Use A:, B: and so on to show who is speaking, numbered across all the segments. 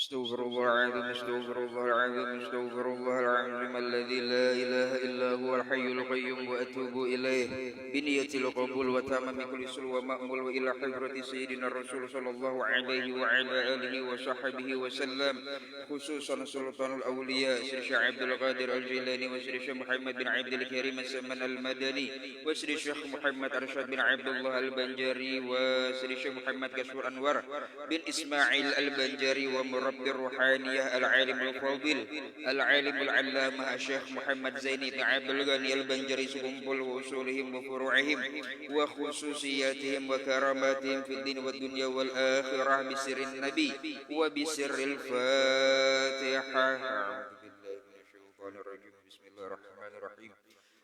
A: استغفر الله العظيم استغفر الله العظيم استغفر الله العظيم الذي لا إله إلا هو الحي القيوم وأتوب إليه بنية القبول وتمام كل سر ومأمول وإلى حضرة سيدنا الرسول صلى الله عليه وعلى آله وصحبه وسلم خصوصا سلطان الأولياء سيد عبد القادر الجيلاني وسيد محمد بن عبد الكريم السمن المدني وسيد الشيخ محمد أرشد بن عبد الله البنجاري وسيد محمد كشف أنور بن إسماعيل البنجاري ومربي الروحانية العالم الفاضل العالم العلامة الشيخ محمد زيني بن عبد الغني البنجاري سبنبل وأصولهم وفروعهم وخصوصياتهم وكراماتهم في الدين والدنيا والآخرة بسر النبي وبسر الفاتحة. أعوذ بالله من الشيطان الرجيم بسم الله الرحمن الرحيم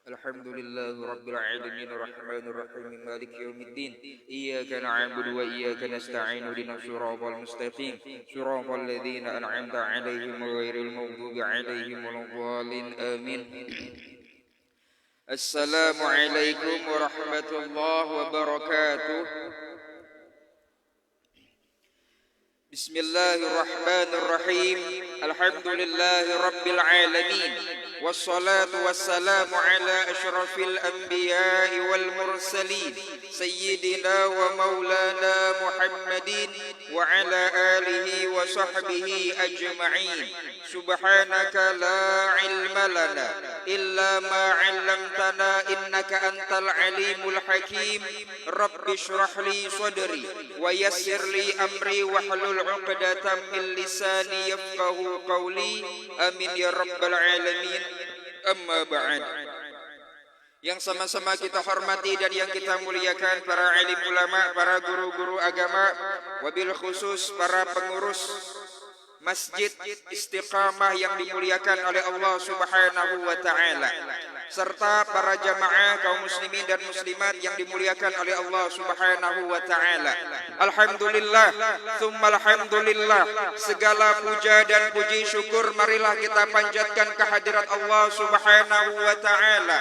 A: الحمد لله رب العالمين الرحمن الرحيم مالك يوم الدين إياك نعبد وإياك نستعين اهدنا الصراط المستقيم صراط الذين أنعمت عليهم غير المغضوب عليهم ولا الضالين آمين. السلام عليكم ورحمة الله وبركاته. بسم الله الرحمن الرحيم الحمد لله رب العالمين والصلاة والسلام على أشرف الأنبياء والمرسلين سيدنا ومولانا محمد وعلى آله وصحبه أجمعين. سبحانك لا علم لنا إلا ما علمتنا إنك أنت العليم الحكيم. رب اشرح لي صدري ويسر لي أمري واحلل عقدة من لساني يفقه قولي آمين يا رب العالمين. Amma ba'd. Yang sama-sama kita hormati dan yang kita muliakan para alim ulama, para guru-guru agama, wabil khusus para pengurus Masjid Istiqamah yang dimuliakan oleh Allah Subhanahu wa taala, serta para jamaah kaum muslimin dan muslimat yang dimuliakan oleh Allah Subhanahu wa taala. Alhamdulillah, tsumma alhamdulillah, segala puja dan puji syukur marilah kita panjatkan kehadirat Allah Subhanahu wa taala,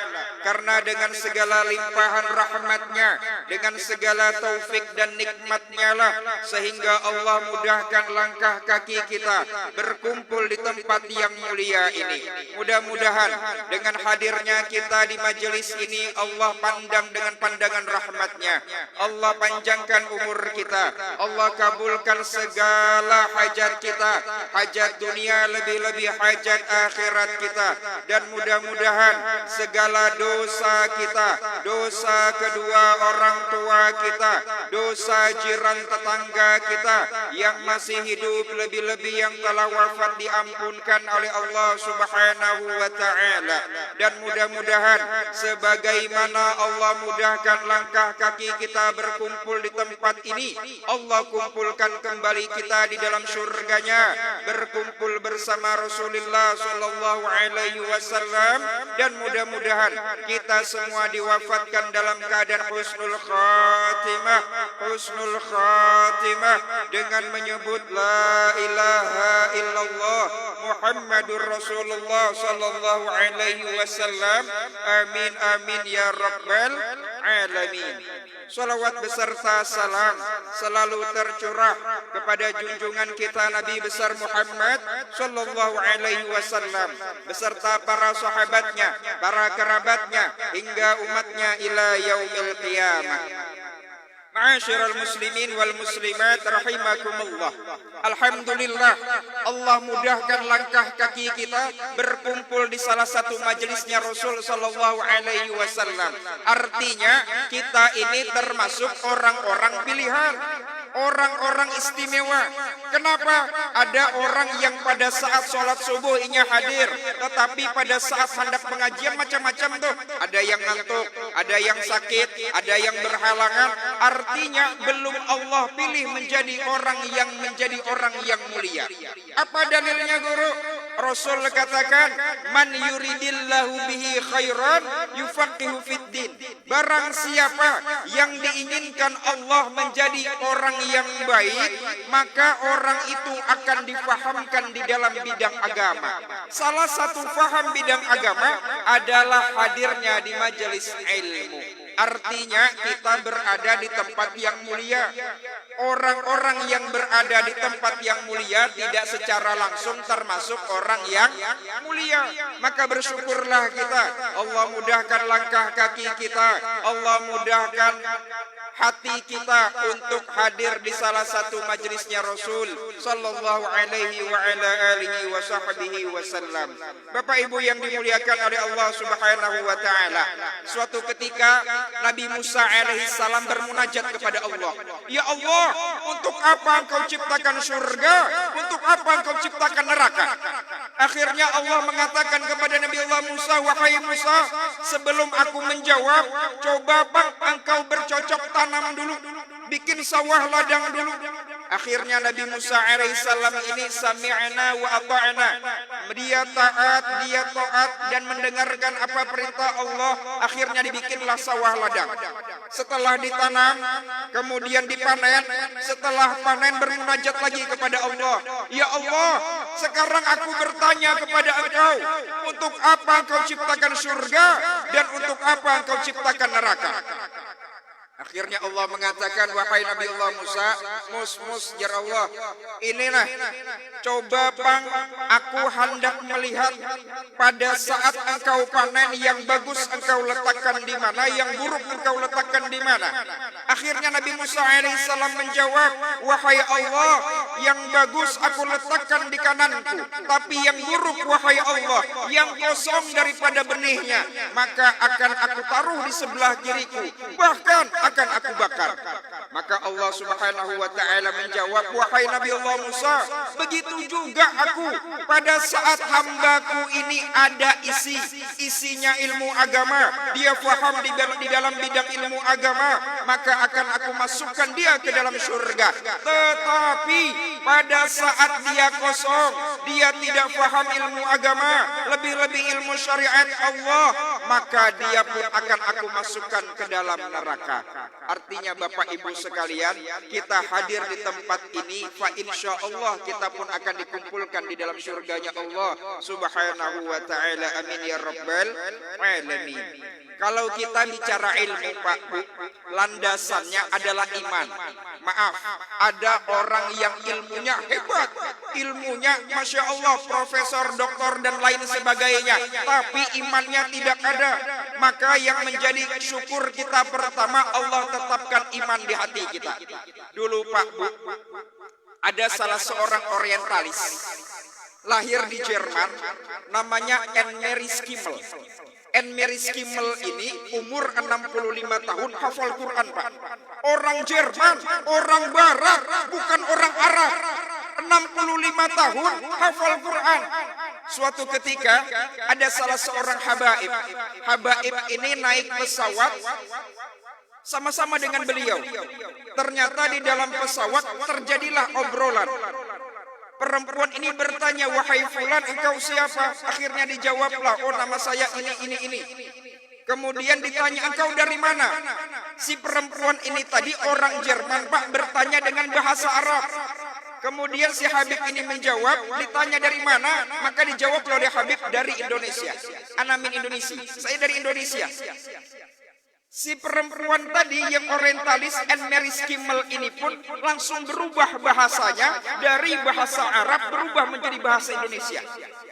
A: karena dengan segala limpahan rahmatnya, dengan segala taufik dan nikmatnya lah sehingga Allah mudahkan langkah kaki kita berkumpul di tempat yang mulia ini. Mudah-mudahan dengan hadirnya kita di majelis ini Allah pandang dengan pandangan rahmatnya, Allah panjangkan umur kita, Allah kabulkan segala hajat kita, hajat dunia lebih-lebih hajat akhirat kita, dan mudah-mudahan segala dosa kita, dosa kedua orang tua kita, dosa jiran tetangga kita yang masih hidup, lebih-lebih yang telah wafat diampunkan oleh Allah Subhanahu wa taala. Dan mudah-mudahan sebagaimana Allah mudahkan langkah kaki kita berkumpul di tempat ini, Allah kumpulkan kembali kita di dalam surganya, berkumpul bersama Rasulullah sallallahu alaihi wasallam, dan mudah-mudahan kita semua diwafatkan dalam keadaan husnul khatimah, husnul khatimah dengan menyebut la ilaha illallah Muhammadur Rasulullah sallallahu alaihi wasallam. Amin amin ya rabbal alamin. Salawat beserta salam selalu tercurah kepada junjungan kita Nabi besar Muhammad sallallahu alaihi wasallam beserta para sahabatnya, para kerabatnya hingga umatnya ila yaumil qiyamah. Ma'asyiral muslimin wal muslimat rahimakumullah. Alhamdulillah, Allah mudahkan langkah kaki kita berkumpul di salah satu majelisnya Rasul sallallahu alaihi wasallam. Artinya kita ini termasuk orang-orang pilihan, orang-orang istimewa. Kenapa? Ada orang yang pada saat sholat subuh inya hadir, tetapi pada saat hendak pengajian macam-macam tuh. Ada yang ngantuk, ada yang sakit, ada yang berhalangan. Artinya belum Allah pilih menjadi orang yang mulia. Apa dalilnya guru? Rasul katakan, man yuridillahu bihi khairan yufaqihu fiddin. Barang siapa yang diinginkan Allah menjadi orang yang baik, maka orang itu akan difahamkan di dalam bidang agama. Salah satu faham bidang agama adalah hadirnya di majelis ilmu. Artinya kita berada di tempat yang mulia. orang-orang yang berada di tempat yang mulia tidak secara langsung termasuk orang yang mulia. Maka bersyukurlah kita. Allah mudahkan langkah kaki kita. Allah mudahkan hati kita untuk hadir di salah satu majelisnya Rasul sallallahu alaihi wa ala alihi wa sahbihi wasallam. Bapak Ibu yang dimuliakan oleh Allah Subhanahu wa taala, suatu ketika Nabi Musa alaihi salam bermunajat kepada Allah. Ya Allah, untuk apa Engkau ciptakan surga? Untuk apa Engkau ciptakan neraka? Akhirnya Allah mengatakan kepada Nabi Allah Musa, wahai Musa, sebelum aku menjawab, coba bang engkau bercocok tanam dulu, bikin sawah ladang dulu. Akhirnya Nabi Musa alaihissalam ini sami'na wa ata'na. Dia taat dan mendengarkan apa perintah Allah. Akhirnya dibikinlah sawah ladang. Setelah ditanam, kemudian dipanen. Setelah panen bermunajat lagi kepada Allah. Ya Allah, sekarang aku bertanya kepada Engkau, untuk apa Engkau ciptakan surga dan untuk apa Engkau ciptakan neraka? Akhirnya Allah mengatakan, wahai Nabi Allah Musa, mus jar Allah, inilah coba bang, aku hendak melihat pada saat engkau panen yang bagus engkau letakkan di mana, yang buruk engkau letakkan di mana. Akhirnya Nabi Musa alaihissalam menjawab, wahai Allah, yang bagus aku letakkan di kananku, tapi yang buruk wahai Allah, yang kosong daripada benihnya, maka akan aku taruh di sebelah kiriku, bahkan akan aku bakar. Maka Allah Subhanahu wa taala menjawab, wahai Nabi Allah Musa, begitu juga aku pada saat hambaku ini ada isinya ilmu agama, dia faham di dalam bidang ilmu agama, maka akan aku masukkan dia ke dalam surga. Tetapi pada saat dia kosong, dia tidak faham ilmu agama, lebih-lebih ilmu syariat Allah, maka dia pun akan aku masukkan ke dalam neraka. Artinya Bapak Ibu sekalian, kita hadir di tempat ini, fa insyaallah kita pun akan dikumpulkan di dalam surganya Allah Subhanahu wa taala. Amin ya rabbal alamin. Kalau kita bicara ilmu Pak Bu, landasannya adalah iman. Maaf, ada orang yang ilmunya hebat, ilmunya Masya Allah, profesor, doktor dan lain sebagainya, tapi imannya tidak ada. Maka yang menjadi syukur kita pertama, Allah tetapkan iman di hati kita. Dulu Pak Bu, ada salah seorang orientalis, lahir di Jerman, namanya Enmeris Kimmel. Enmeris Kimmel ini umur 65 tahun, hafal Quran Pak. Orang Jerman, orang Barat, bukan orang Arab. 65 tahun, hafal Quran. Suatu ketika ada salah seorang habaib. Habaib ini naik pesawat sama-sama dengan beliau. Ternyata di dalam pesawat terjadilah obrolan. Perempuan ini bertanya, wahai fulan, engkau siapa? Akhirnya dijawablah, oh nama saya ini. Kemudian ditanya, engkau dari mana? Si perempuan ini tadi orang Jerman Pak, bertanya dengan bahasa Arab. Kemudian si Habib ini menjawab, ditanya dari mana? Maka dijawab oleh Habib, dari Indonesia. Ana min Indonesia, saya dari Indonesia. Si perempuan tadi yang orientalis Enmeris Kimmel ini pun langsung berubah bahasanya, dari bahasa Arab berubah menjadi bahasa Indonesia.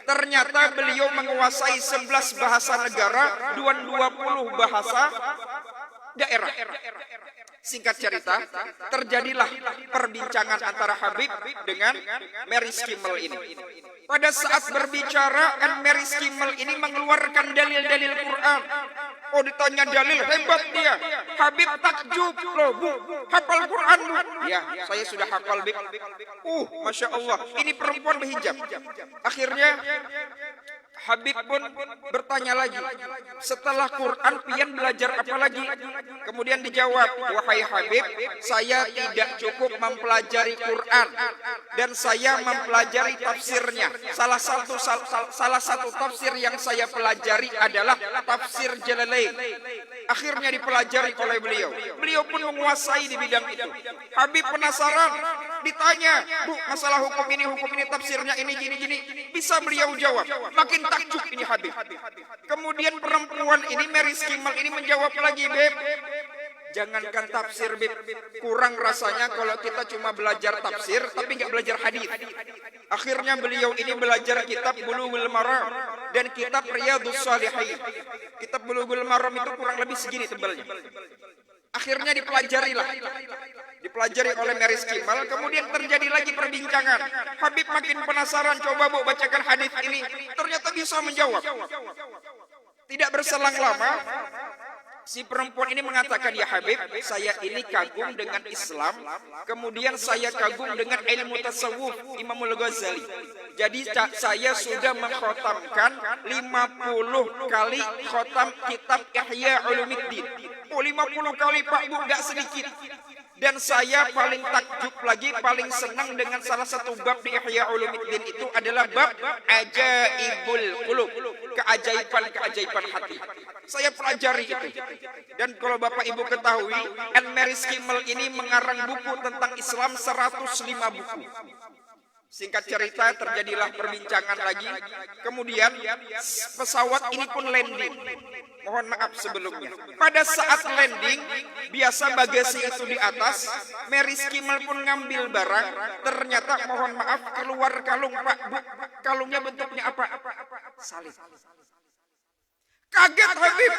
A: Ternyata beliau menguasai 11 bahasa negara, 20 bahasa daerah. Singkat cerita, terjadilah perbincangan antara Habib dengan Meris Kimmel ini. Pada saat berbicara, Meris Kimmel ini mengeluarkan dalil-dalil Quran. Oh, ditanya dalil, hebat dia. Habib takjub, loh Bu, hafal Quran Bu. Ya, saya sudah hafal Bib. Masya Allah, ini perempuan berhijab. Akhirnya Habib pun bertanya lagi, setelah Quran pian belajar apa lagi? Kemudian dijawab, wahai Habib, saya tidak cukup mempelajari Quran dan saya mempelajari tafsirnya. Salah satu tafsir yang saya pelajari adalah tafsir Jalalain. Akhirnya dipelajari oleh beliau. Beliau pun menguasai di bidang itu. Habib penasaran, ditanya, Bu, masalah hukum ini tafsirnya ini gini. Bisa beliau jawab. Makin takjub ini Habib. Kemudian perempuan ini, Meris Kimmel ini menjawab lagi, Beb, Jangankan tafsir, Bib, kurang rasanya kalau kita cuma belajar tafsir tapi nggak belajar hadis. Akhirnya beliau ini belajar kitab Bulughul Maram dan kitab Riyadhus Shalihin. Kitab Bulughul Maram itu kurang lebih segini tebalnya. Akhirnya dipelajari oleh Meris Kimal. Kemudian terjadi lagi perbincangan. Habib makin penasaran, coba Bu bacakan hadis ini. Ternyata bisa menjawab. Tidak berselang lama, si perempuan ini mengatakan, ya Habib, saya ini kagum dengan Islam, kemudian saya kagum dengan ilmu tasawuf Imamul Ghazali. Jadi saya sudah mengkhotamkan 50 kali khotam kitab Ihya Ulumuddin. Oh, 50 kali Pak Bu, gak sedikit. Dan saya paling takjub lagi, paling senang dengan salah satu bab di Ihya Ulumuddin itu adalah bab Ajaibul Qulub, keajaiban-keajaiban hati. Saya pelajari itu. Dan kalau Bapak Ibu ketahui, Meris Kimal ini mengarang buku tentang Islam 105 buku. Singkat cerita, terjadilah perbincangan lagi. Kemudian pesawat ini pun landing. Mohon maaf sebelumnya. Pada saat landing, biasa bagasi itu di atas. Meris Kimal pun ngambil barang. Ternyata mohon maaf keluar kalung, Pak Bu. Kalungnya bentuknya apa? Salib. Kaget Habib.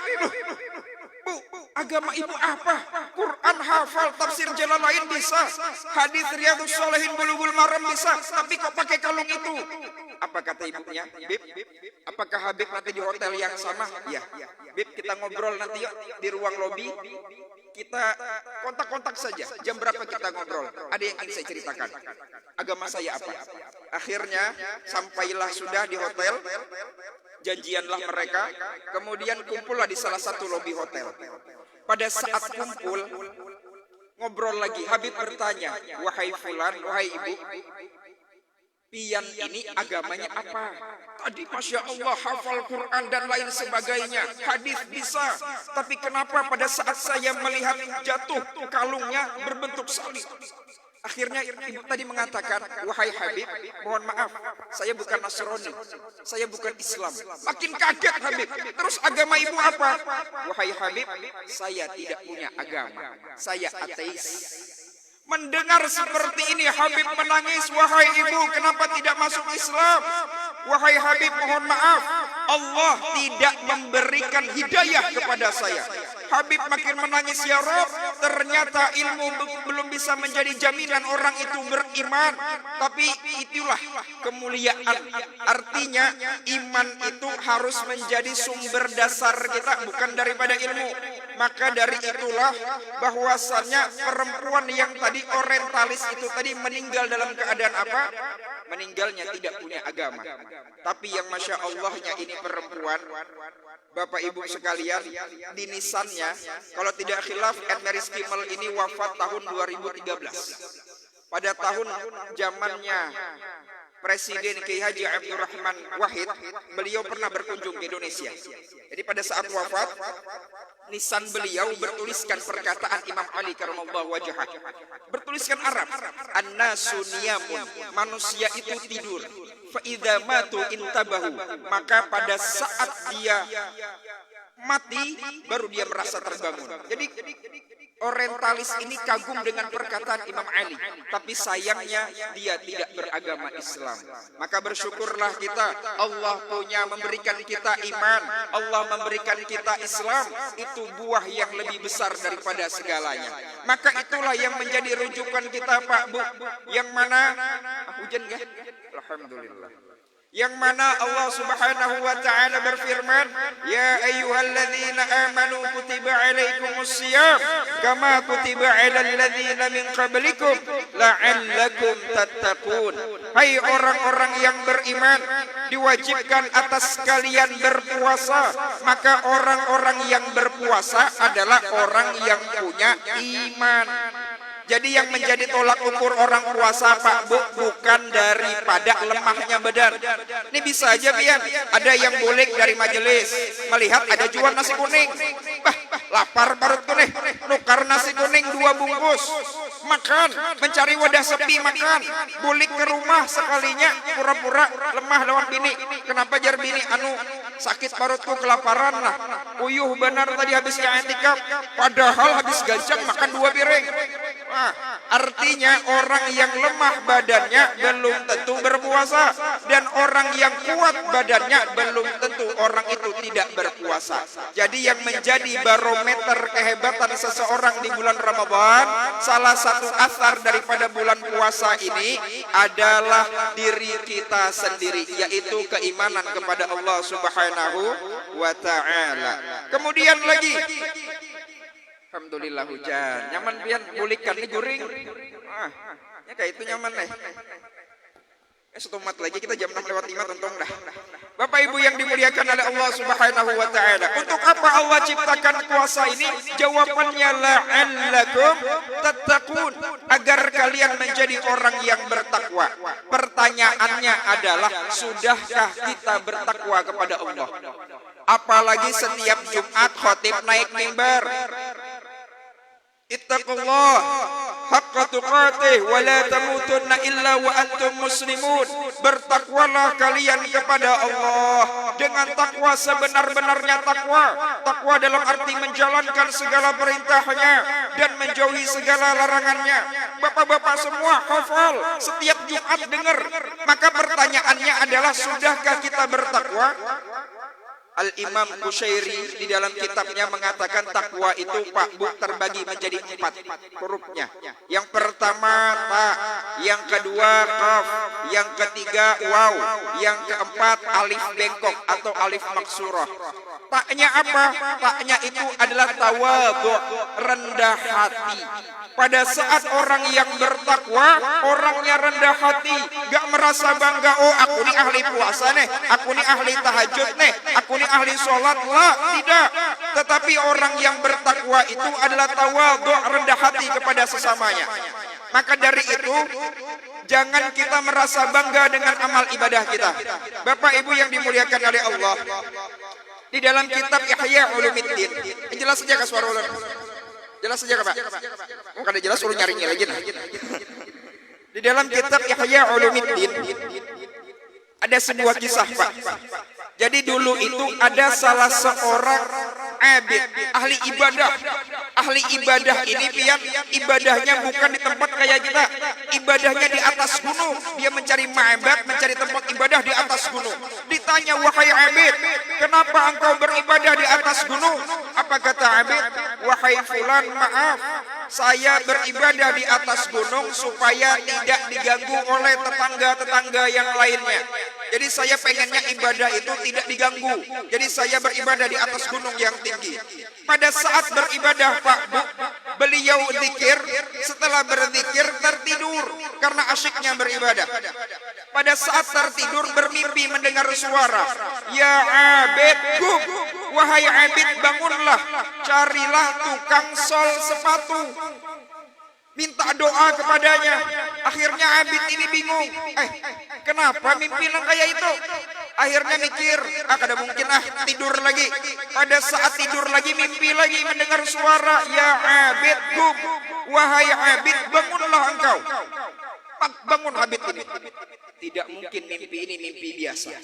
A: Bu, agama ibu apa? Quran hafal, tafsir Jalalain bisa, hadis Riyadhus Shalihin, Bulughul Maram bisa, tapi kok pakai kalung itu? Apa kata ibunya? Bib, apakah Habib nanti di hotel yang sama? Ya. Bib, kita ngobrol nanti yuk di ruang lobi. Kita kontak-kontak saja. Jam berapa kita ngobrol? Ada yang ingin saya ceritakan. Agama saya apa? Akhirnya sampailah sudah di hotel. Janjianlah mereka. Kemudian kumpullah di salah satu lobi hotel. Pada saat kumpul, ngobrol lagi. Habib bertanya, wahai fulan, wahai ibu, pian ini agamanya apa? Tadi Masya Allah hafal Quran dan lain sebagainya, hadis bisa, tapi kenapa pada saat saya melihat jatuh kalungnya berbentuk salib? Akhirnya ibu tadi mengatakan, wahai Habib, mohon maaf, saya bukan Nasrani, saya bukan Islam. Makin kaget Habib. Terus agama ibu apa? Wahai Habib, saya tidak punya agama, saya ateis. Mendengar seperti ini Habib menangis, wahai ibu, kenapa tidak masuk Islam? Wahai Habib, mohon maaf, Allah tidak memberikan hidayah kepada saya. Habib makin menangis, ya Rob, ternyata ilmu belum bisa menjadi jaminan orang itu beriman. Tapi itulah kemuliaan. Artinya iman itu harus menjadi sumber dasar kita, bukan daripada ilmu. Maka dari itulah bahwasannya perempuan yang tadi orientalis itu tadi meninggal dalam keadaan apa? Meninggalnya tidak punya agama. Tapi yang Masya Allahnya ini perempuan, Bapak Ibu sekalian, di nisannya, kalau tidak khilaf, Meris Kimal ini wafat tahun 2013. Pada tahun zamannya Presiden Kiai Haji Abdurrahman Wahid, beliau pernah berkunjung ke Indonesia. Jadi pada saat wafat, nisan beliau bertuliskan perkataan Imam Ali karamallahu wajhah. Bertuliskan Arab, an-nasu niyamun, manusia itu tidur. Fa idza matu intabahu, maka pada saat dia mati baru dia merasa terbangun. Jadi orientalis ini kagum dengan perkataan Imam Ali, tapi sayangnya dia tidak beragama Islam. Maka bersyukurlah kita, Allah punya memberikan kita iman, Allah memberikan kita Islam, itu buah yang lebih besar daripada segalanya. Maka itulah yang menjadi rujukan kita, Pak Bu, yang mana hujan ya? Alhamdulillah. Yang mana Allah Subhanahu wa taala berfirman, ya ayyuhalladzina amanu kutiba alaikumusiyam kama kutiba alal ladzina min qablikum la'allakum tattaqun. Hai orang-orang yang beriman, diwajibkan atas kalian berpuasa, maka orang-orang yang berpuasa adalah orang yang punya iman. Jadi yang menjadi tolak ukur orang puasa Pak Bu bukan daripada lemahnya badan. Ini bisa aja Pian, ada yang boleh dari majelis melihat ada jual nasi kuning. Bah, lapar perut tuh nih, nukar nasi kuning 2 bungkus. Makan, mencari wadah sepi makan. Bulik ke rumah sekalinya pura-pura lemah lawan bini. Kenapa jar bini anu sakit perutku kelaparan lah. Uyuh benar tadi habisnya etikaf, padahal habis gajang makan 2 piring. Nah, artinya orang yang lemah badannya belum tentu berpuasa, dan orang yang kuat badannya belum tentu orang itu tidak berpuasa. Jadi yang menjadi barometer kehebatan seseorang di bulan Ramadan, salah satu asar daripada bulan puasa ini adalah diri kita sendiri, yaitu keimanan kepada Allah Subhanahu wa ta'ala. Kemudian lagi, alhamdulillah hujan. Nyaman Pian, bulikan ini guring. Ya kayak itu nyaman nih. Setumat lagi kita jam 6:05 tontong dah. Bapak Ibu yang dimuliakan oleh Allah Subhanahu wa taala. Untuk apa Allah ciptakan puasa ini? Jawabannya la'allakum tattaqun, agar kalian menjadi orang yang bertakwa. Pertanyaannya adalah, sudahkah kita bertakwa kepada Allah? Apalagi setiap Jumat khatib naik mimbar. Ittaqullah haqqa tuqatih wa la tamutunna illa wa antum muslimun. Bertakwalah kalian kepada Allah dengan takwa sebenar-benarnya takwa. Takwa dalam arti menjalankan segala perintahnya dan menjauhi segala larangannya. Bapak-bapak semua hafal, setiap Jumat dengar. Maka pertanyaannya adalah, sudahkah kita bertakwa? Al-Imam Qushairi di dalam kitabnya mengatakan takwa itu Pak Bu terbagi menjadi 4 hurufnya. Yang pertama ta, yang kedua qaf, yang ketiga waw, yang keempat alif bengkok atau alif maksurah. Taknya apa? Taknya itu adalah tawadhu, rendah hati. Pada saat orang yang bertakwa, orangnya rendah hati, gak merasa bangga, oh aku ini ahli puasa nih, aku ini ahli tahajud nih, aku ini ahli sholat lah, tidak. Tetapi orang yang bertakwa itu adalah tawadhu, rendah hati kepada sesamanya. Maka dari itu, jangan kita merasa bangga dengan amal ibadah kita. Bapak Ibu yang dimuliakan oleh Allah, di dalam kitab Ihya Ulumuddin, jelas saja ke suara ulun. Jelas saja Pak. Oh, kada jelas ulun nyarinya lagi nah. Di dalam kitab Ihya Ulumuddin ada sebuah kisah Pak. Jadi dulu itu ada salah seorang abid, ahli ibadah. Ahli ibadah ini Pian, ibadahnya bukan di tempat kayak kita. Ibadahnya di atas gunung. Dia mencari ma'bad, mencari tempat ibadah di atas gunung. Ditanya, wahai abid, kenapa engkau beribadah di atas gunung? Apa kata abid? Wahai fulan, maaf, saya beribadah di atas gunung supaya tidak diganggu oleh tetangga-tetangga yang lainnya. Jadi saya pengennya ibadah itu tidak diganggu. Jadi saya beribadah di atas gunung yang tinggi. Pada saat beribadah Pak Bu, beliau zikir. Setelah berzikir tertidur karena asyiknya beribadah. Pada saat tertidur bermimpi mendengar suara, ya abid gum, wahai abid bangunlah, carilah tukang sol sepatu. Minta doa kepadanya. Akhirnya abid ini bingung. Kenapa mimpi yang kayak itu? Akhirnya mikir, kada mungkin tidur lagi. Pada saat tidur lagi mimpi lagi mendengar suara, ya abid gum, wahai abid bangunlah engkau. Bangun abid ini. Tidak mungkin mimpi ini mimpi biasa.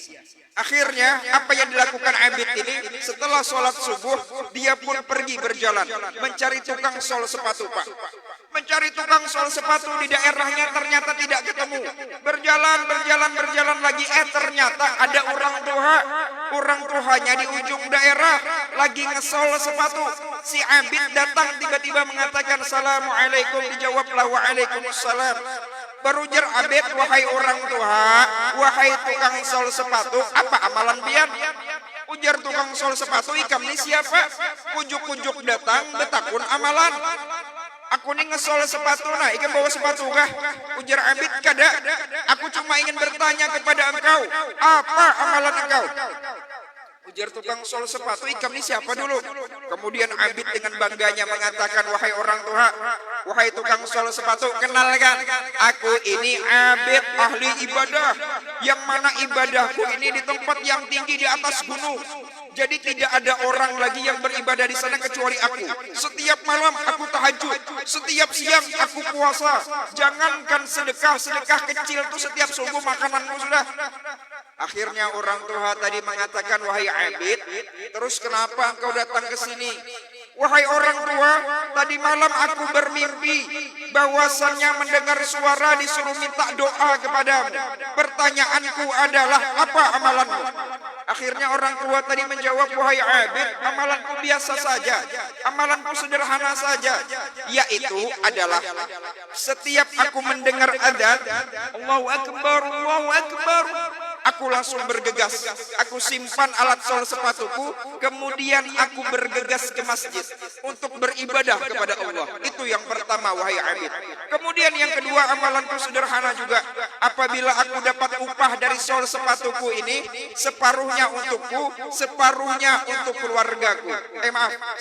A: Akhirnya apa yang dilakukan abid ini? Setelah sholat subuh, dia pun pergi berjalan mencari tukang sol sepatu Pak. Mencari tukang sol sepatu di daerahnya ternyata tidak ketemu. Berjalan lagi. Ternyata ada orang tuanya di ujung daerah lagi ngesol sepatu. Si abid datang tiba-tiba mengatakan assalamualaikum, dijawablah waalaikumsalam. Berujar abid, wahai orang tua, wahai tukang sol sepatu, apa amalan pian? Ujar tukang sol sepatu, ikam ni siapa? Ujuk-ujuk datang betakun amalan. Aku ni ngesol sepatu nah, ikam bawa sepatu kah? Ujar abid, kada. Aku cuma ingin bertanya kepada engkau, apa amalan engkau? Ujar tukang sol sepatu, "Ikam ini siapa dulu?" Kemudian Abid dengan bangganya mengatakan, "Wahai orang tua, wahai tukang sol sepatu, kenalkan, aku ini Abid, ahli ibadah, yang mana ibadahku ini di tempat yang tinggi di atas gunung. Jadi tidak ada orang lagi yang beribadah di sana kecuali aku. Setiap malam aku tahajud, setiap siang aku puasa. Jangankan sedekah kecil itu setiap subuh makananku sudah." Akhirnya orang tua tadi mengatakan, "Wahai Abid, terus kenapa engkau datang ke sini?" "Wahai orang tua, tadi malam aku bermimpi bahwasannya mendengar suara disuruh minta doa kepadamu. Pertanyaanku adalah, apa amalanmu?" Akhirnya orang tua tadi menjawab, "Wahai Abid, amalanku biasa saja, amalanku sederhana saja, yaitu adalah setiap aku mendengar adzan, Allahu Akbar, Allahu Akbar, aku langsung bergegas, aku simpan alat sol sepatuku, kemudian aku bergegas ke masjid untuk beribadah kepada Allah." Itu yang pertama, wahai Abid. Kemudian yang kedua, amalanku sederhana juga. Apabila aku dapat upah dari sol sepatuku ini, separuhnya untukku, separuhnya untuk keluargaku.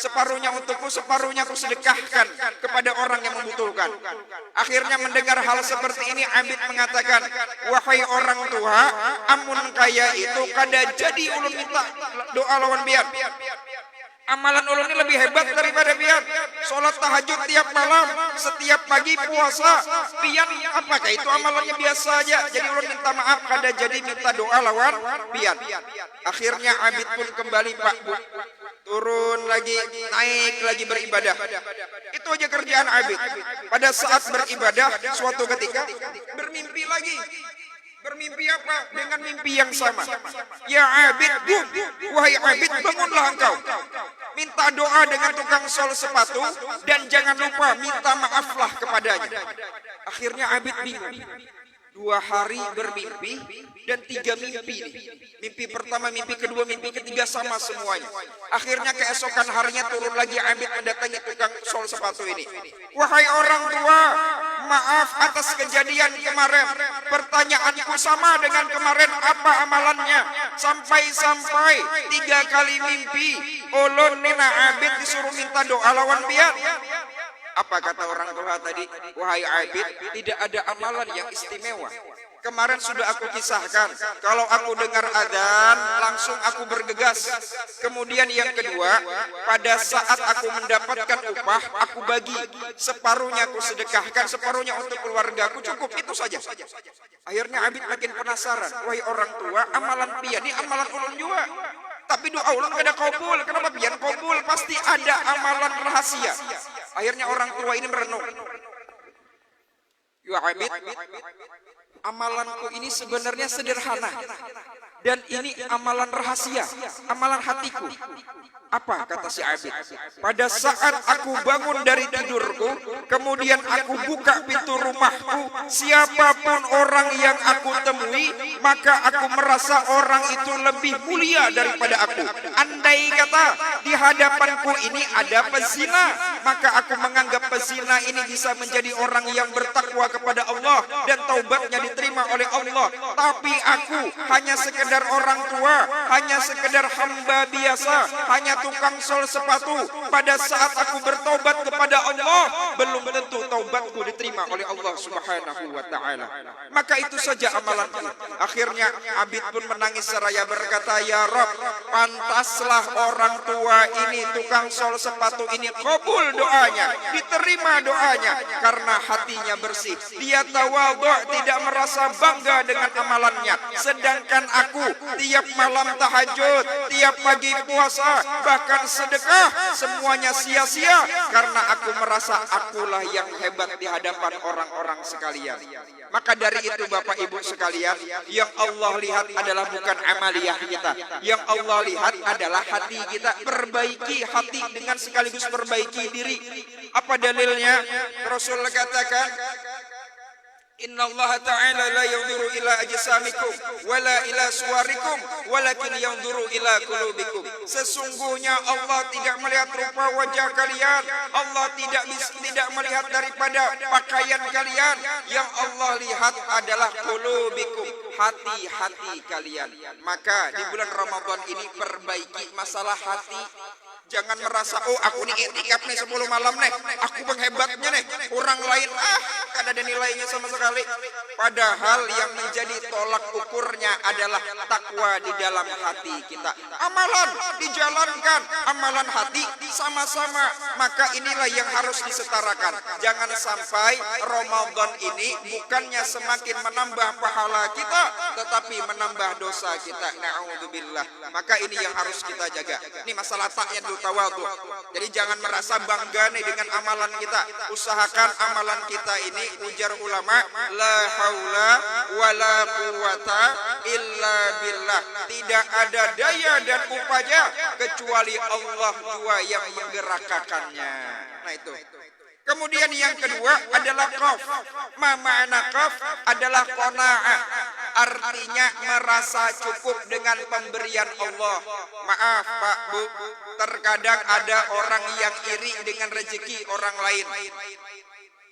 A: Separuhnya untukku, separuhnya aku sedekahkan kepada orang yang membutuhkan. Akhirnya mendengar hal seperti ini, Abid mengatakan, "Wahai orang tua, amun kaya itu kada jadi ulun minta doa lawan biar. Amalan ulun ini lebih hebat daripada pian. Sholat tahajud tiap malam, setiap pagi puasa. Pian apakah itu amalannya biasa aja. Jadi ulun minta maaf kada jadi minta doa lawan pian." Akhirnya Abid pun kembali, Pak Bu, turun lagi, naik lagi beribadah. Itu aja kerjaan Abid. Pada saat beribadah, suatu ketika bermimpi lagi. Bermimpi apa? Dengan mimpi yang sama. "Ya Abid, wahai Abid, bangunlah engkau. Minta doa dengan tukang sol sepatu dan jangan lupa minta maaflah kepadanya." Akhirnya Abid bingung. 2 hari bermimpi dan 3 mimpi. Mimpi pertama, mimpi kedua, mimpi ketiga sama semuanya. Akhirnya keesokan harinya turun lagi Abid mendatangi tukang sol sepatu ini. "Wahai orang tua, maaf atas kejadian kemarin. Pertanyaanku sama dengan kemarin, apa amalannya? Sampai-sampai 3 kali mimpi ulun nina Abid disuruh minta doa lawan biar." Apa kata orang tua tadi? "Wahai Abid, tidak ada amalan yang istimewa. Kemarin sudah aku kisahkan, kalau aku dengar adzan langsung aku bergegas. Kemudian yang kedua, pada saat aku mendapatkan upah, aku bagi. Separuhnya aku sedekahkan, separuhnya untuk keluargaku, cukup itu saja." Akhirnya Abid makin penasaran. "Wahai orang tua, amalan pian ini amalan ulun juga. Tapi doa ulun kada kabul. Kenapa pian kabul? Pasti ada amalan rahasia." Akhirnya orang tua ini merenung. "Ya Abid, amalanku ini sebenarnya sederhana. Dan ini amalan rahasia, amalan hatiku." Apa kata si Abid? "Pada saat aku bangun dari tidurku, kemudian aku buka pintu rumahku, siapapun orang yang aku temui, maka aku merasa orang itu lebih mulia daripada aku. Andai kata di hadapanku ini ada pezina, maka aku menganggap pezina ini bisa menjadi orang yang bertakwa kepada Allah dan taubatnya diterima oleh Allah. Tapi aku hanya sekedar orang tua, hanya sekedar hamba biasa, hanya tukang sol sepatu. Pada saat aku bertobat kepada Allah, belum tentu taubatku diterima oleh Allah Subhanahu wa ta'ala. Maka itu saja amalanku." Akhirnya Abid pun menangis seraya berkata, "Ya Rabb, pantaslah orang tua ini, tukang sol sepatu ini kabul doanya, diterima doanya karena hatinya bersih. Dia tawadhu, tidak merasa bangga dengan amalannya. Sedangkan aku tiap malam tahajud, tiap pagi puasa, bahkan sedekah, semuanya sia-sia karena aku merasa akulah yang hebat di hadapan orang-orang sekalian." Maka dari itu Bapak Ibu sekalian, yang Allah lihat adalah bukan amaliyah kita. Yang Allah lihat adalah hati kita. Perbaiki hati dengan sekaligus perbaiki diri. Apa dalilnya? Rasul katakan, Inna Allah Ta'ala la yanzuru ila ajsamikum wala ila suwarikum walakin yanzuru ila qulubikum. Sesungguhnya Allah tidak melihat rupa wajah kalian, Allah tidak melihat daripada pakaian kalian. Yang Allah lihat adalah qulubikum, hati-hati kalian. Maka di bulan Ramadan ini perbaiki masalah hati. Jangan merasa, oh aku nih iktikaf nih 10 malam nih, aku penghebatnya nih, orang lain kan ada nilainya sama sekali. Padahal yang menjadi tolak ukurnya adalah takwa di dalam hati kita. Amalan dijalankan, amalan hati sama-sama. Maka inilah yang harus disetarakan. Jangan sampai Ramadan ini bukannya semakin menambah pahala kita, tetapi menambah dosa kita. Na'udzubillah. Maka ini yang harus kita jaga. Ini masalah taknya dulu, tawadu. Jadi jangan merasa bangga nih dengan amalan kita. Usahakan amalan kita ini, ujar ulama, la haula wala quwata illa billah. Tidak ada daya dan upaya kecuali Allah jua yang menggerakkannya. Nah itu. Kemudian yang kedua adalah qaf. Ma ma'na qaf adalah qanaah. Artinya merasa cukup dengan pemberian Allah. Maaf Pak, Bu, terkadang ada orang yang iri dengan rezeki orang lain.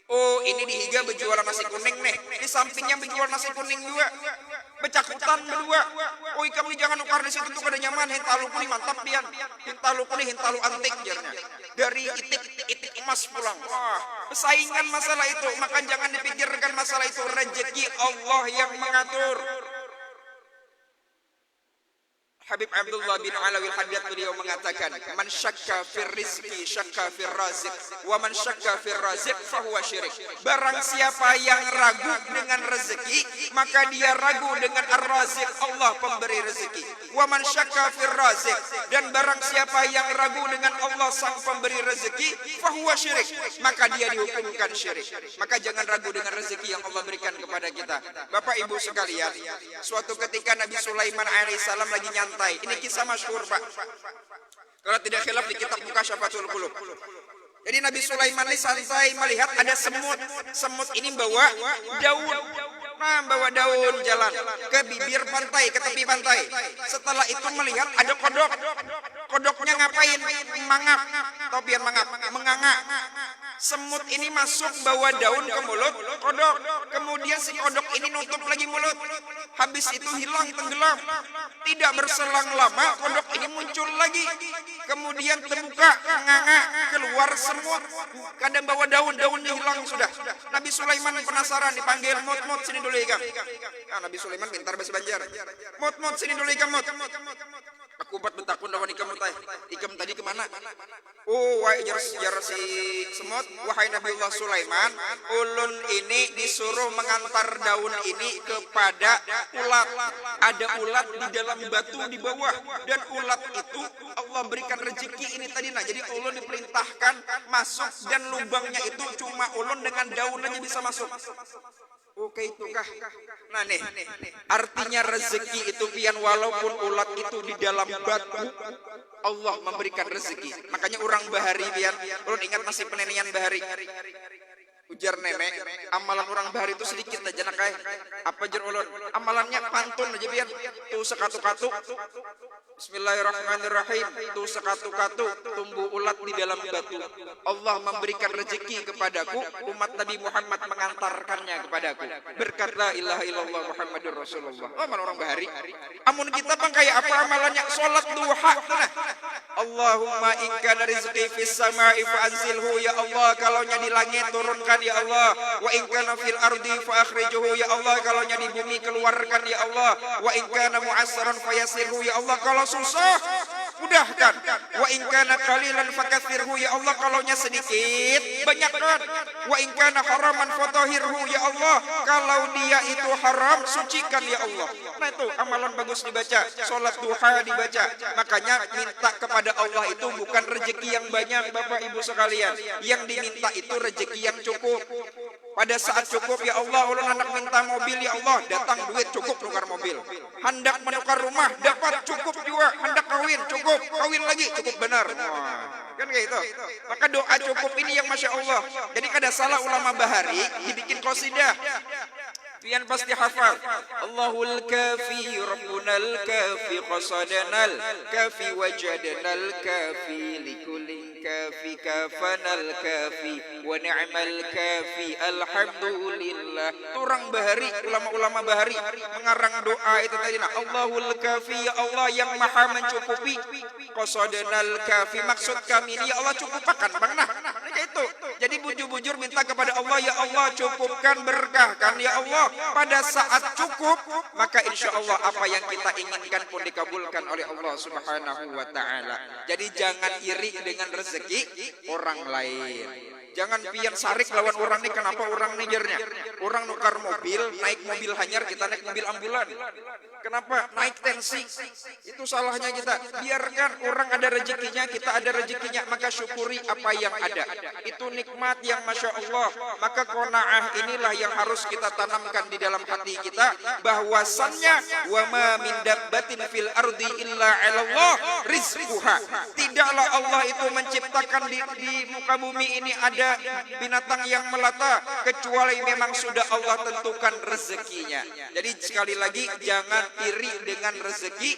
A: Oh, ini di Higa berjualan nasi kuning nih, di sampingnya berjual nasi kuning juga, becakutan berdua. Oh, kamu jangan ukar di situ tuh kada nyaman. Hintalu kuni mantap pian, hintalu kuni hintalu antik jarnya, dari itik emas pulang. Wah, persaingan masalah itu. Maka jangan dipikirkan masalah itu, rezeki Allah yang mengatur. Habib Abdullah bin Alawi al-Haddad beliau mengatakan, man syakka fir rizqi syakka fir raziq, wa man syakka fir raziq fahuwa syirik. Barang siapa yang ragu dengan rezeki, maka dia ragu dengan ar-raziq, Allah pemberi rezeki. Wa man syakka fir raziq, dan barang siapa yang ragu dengan Allah sang pemberi rezeki, fahuwa syirik, maka dia dihukumkan syirik. Maka jangan ragu dengan rezeki yang Allah berikan kepada kita. Bapak Ibu sekalian, suatu ketika Nabi Sulaiman alaihissalam lagi nyantai. Ini kisah masyhur, Pak. Kalau tidak khilaf di kitab Mukasyafatul Qulub. Jadi Nabi Sulaiman ini santai melihat ada semut. Semut ini bawa daun. Nah, bawa daun jalan ke bibir pantai, ke tepi pantai. Setelah itu melihat ada kodok. Kodoknya ngapain? Mangap. Topian mangap, menganga. Semut ini masuk bawa daun ke mulut kodok. Kemudian si kodok ini nutup lagi mulut. Habis itu hilang, tenggelam. Tidak berselang lama kodok ini muncul lagi. Kemudian terbuka, menganga, keluar semut. Kadang bawa daunnya hilang sudah. Nabi Sulaiman penasaran, dipanggil, mut sini dulu ikam. Nah, Nabi Sulaiman pintar bahasa Banjar. Mut sini dulu ikam, mut. Aku buat betakun lawan ikam mutai. Ikam tadi kemana? Oh, wahai jar si semut, wahai Nabiullah Sulaiman, ulun ini disuruh mengantar daun ini kepada ulat. Ada ulat di dalam batu di bawah, dan ulat itu Allah berikan rezeki ini tadi. Nah, jadi ulun diperintahkan masuk, dan lubangnya itu cuma ulun dengan daun aja bisa masuk. Oke, itukah? Nah nih, artinya rezeki itu pian, walaupun ulat itu di dalam batu, Allah memberikan rezeki. Makanya orang bahari pian, ulun ingat masih penenian bahari. Ujar nenek, amalan orang bahari itu sedikit aja nak kai. Apa jar ulun? Amalannya pantun aja pian. Tuh sekatu-katu. Bismillahirrahmanirrahim. Tuh sekatu-katu tumbuh ulat di dalam batu. Allah memberikan rezeki kepadaku, umat Nabi Muhammad mengantarkannya kepadaku. Berkat la ilaha illallah Muhammadur Rasulullah. Oh, amalan orang bahari. Amun kita bang kayak apa amalannya? Salat duha. Allahumma in kana rizqi fis sama'i fa anzilhu ya Allah, kalaunya di langit turunkan ya Allah. Wa in kana fil ardi fa akhrijhu ya Allah, kalaunya di bumi keluarkan ya Allah. Wa in kana mu'assiran fayasirhu ya Allah, kalau susah mudahkan. Wa in kana qalilan fakathirhu ya Allah, kalaunya sedikit banyakkan. Wa in kana haraman fatahirhu ya Allah, kalau dia itu haram sucikan ya Allah. Nah itu amalan bagus dibaca, salat duha dibaca. Makanya minta kepada Allah itu bukan rezeki yang banyak Bapak Ibu sekalian. Yang diminta itu rezeki yang cukup. Pada saat cukup, ya Allah, ulun hendak minta mobil, ya Allah, datang duit cukup tukar mobil. Hendak menukar rumah, dapat cukup juga. Hendak kawin, cukup, kawin lagi, cukup benar. Wah, kan kayak itu. Maka doa cukup ini yang Masya Allah. Jadi kada salah ulama bahari dibikin qasidah. Pian pasti hafal. Allahul kafi, Rabbunal kafi, qasadanal kafi, wajadanal kafi, likulin kafi, kafanal kafi, wa ni'mal kafi, alhamdulillah. Turang bahari, ulama-ulama bahari mengarang doa itu tadi. Nah, Allahul kafi, ya Allah yang maha mencukupi, qasadanal kafi, maksud kami ini ya Allah cukupkan bang. Nah, itu. Jadi bujur-bujur minta kepada Allah, ya Allah cukupkan, berkahkan ya Allah. Pada saat cukup, maka insya Allah apa yang kita inginkan pun dikabulkan oleh Allah Subhanahu wa ta'ala. Jadi jangan iri dengan rezeki orang lain. Jangan pian sarik lawan orang ini. Kenapa orang nigernya? Orang nukar mobil, naik mobil hanyar, kita naik mobil ambulan. Kenapa? Naik tensi. Itu salahnya kita. Biarkan orang ada rezekinya, kita ada rezekinya. Maka syukuri apa yang ada. Itu nikmat yang Masya Allah. Maka qanaah inilah yang harus kita tanamkan di dalam hati kita. Bahwasannya, wa ma min dabbatin fil ardi illa 'ala Allah rizquha. Tidaklah Allah itu menciptakan di muka bumi ini ada binatang yang melata kecuali memang sudah Allah tentukan rezekinya. Jadi sekali lagi jangan iri dengan rezeki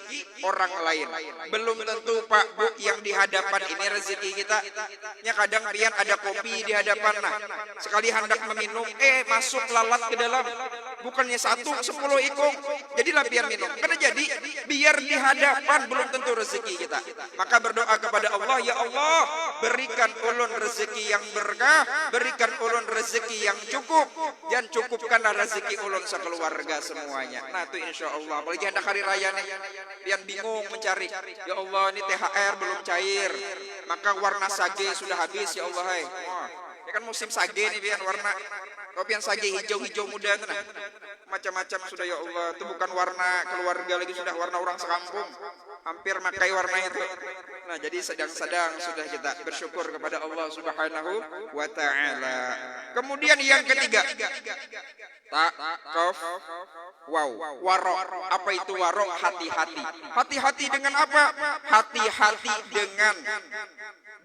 A: orang lain. Belum tentu Pak Bu yang di hadapan ini rezeki kita. Ya kadang pian ada kopi di hadapan, nah sekali hendak meminum masuk lalat ke dalam. Bukannya 1, 10 ikung. Jadilah pian minum. Karena jadi biar di hadapan belum tentu rezeki kita. Maka berdoa kepada Allah, ya Allah berikan ulun rezeki yang berkah, berikan ulun rezeki yang cukup, dan cukupkanlah rezeki ulun sekeluarga semuanya. Nah itu insya Allah. Apalagi hendak hari raya nih, pian bingung mencari. Ya Allah ini THR belum cair, maka warna sage sudah habis ya Allah. Hai. Wah, ini kan musim sage nih pian warna. Pian sage hijau-hijau muda itu nah. Macam-macam sudah ya Allah. Itu bukan warna keluarga lagi, sudah warna orang sekampung. Hampir makai warna itu. Nah, jadi sedang-sedang sudah kita bersyukur kepada Allah Subhanahu wa ta'ala. Kemudian yang ketiga, kof, wow, warok. Apa itu warok? Hati-hati. Hati-hati dengan apa? Hati-hati dengan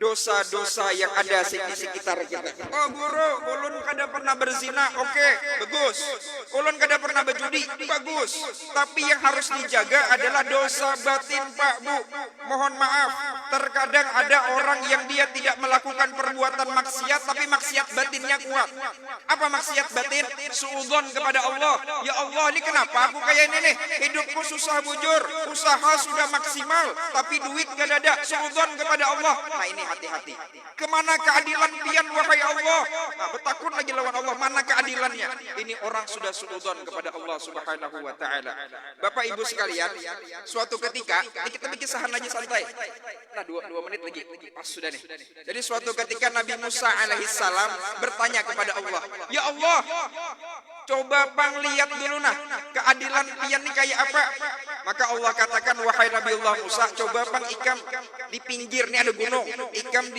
A: dosa-dosa yang ada di sekitar kita. Oh guru, ulun kada pernah berzina, oke, bagus. Ulun kada pernah berjudi, bagus. Tapi yang harus dijaga adalah dosa batin Pak Bu. Mohon maaf, terkadang ada orang yang dia tidak melakukan perbuatan maksiat, tapi maksiat batinnya kuat. Apa maksiat batin? Suudzon kepada Allah. Ya Allah, ini kenapa aku kayak ini nih? Hidupku susah bujur, usaha sudah maksimal, tapi duit gak ada. Suudzon kepada Allah. Nah ini hati-hati. Kemana keadilan pian wahai Allah? Nah, bertakun lagi lawan Allah. Mana keadilannya? Ini orang sudah suudzon kepada Allah Subhanahu wa ta'ala. Bapak Ibu sekalian, suatu ketika kita bikisahan aja santai. Nah, 2 menit lagi. Pas sudah nih. Jadi suatu ketika Nabi Musa alaihissalam bertanya kepada Allah, "Ya Allah, coba pang lihat dulu nah keadilan pian ini kayak apa?" Maka Allah katakan, "Wahai Nabi Allah Musa, coba pang ikam di pinggir nih ada gunung. Ikam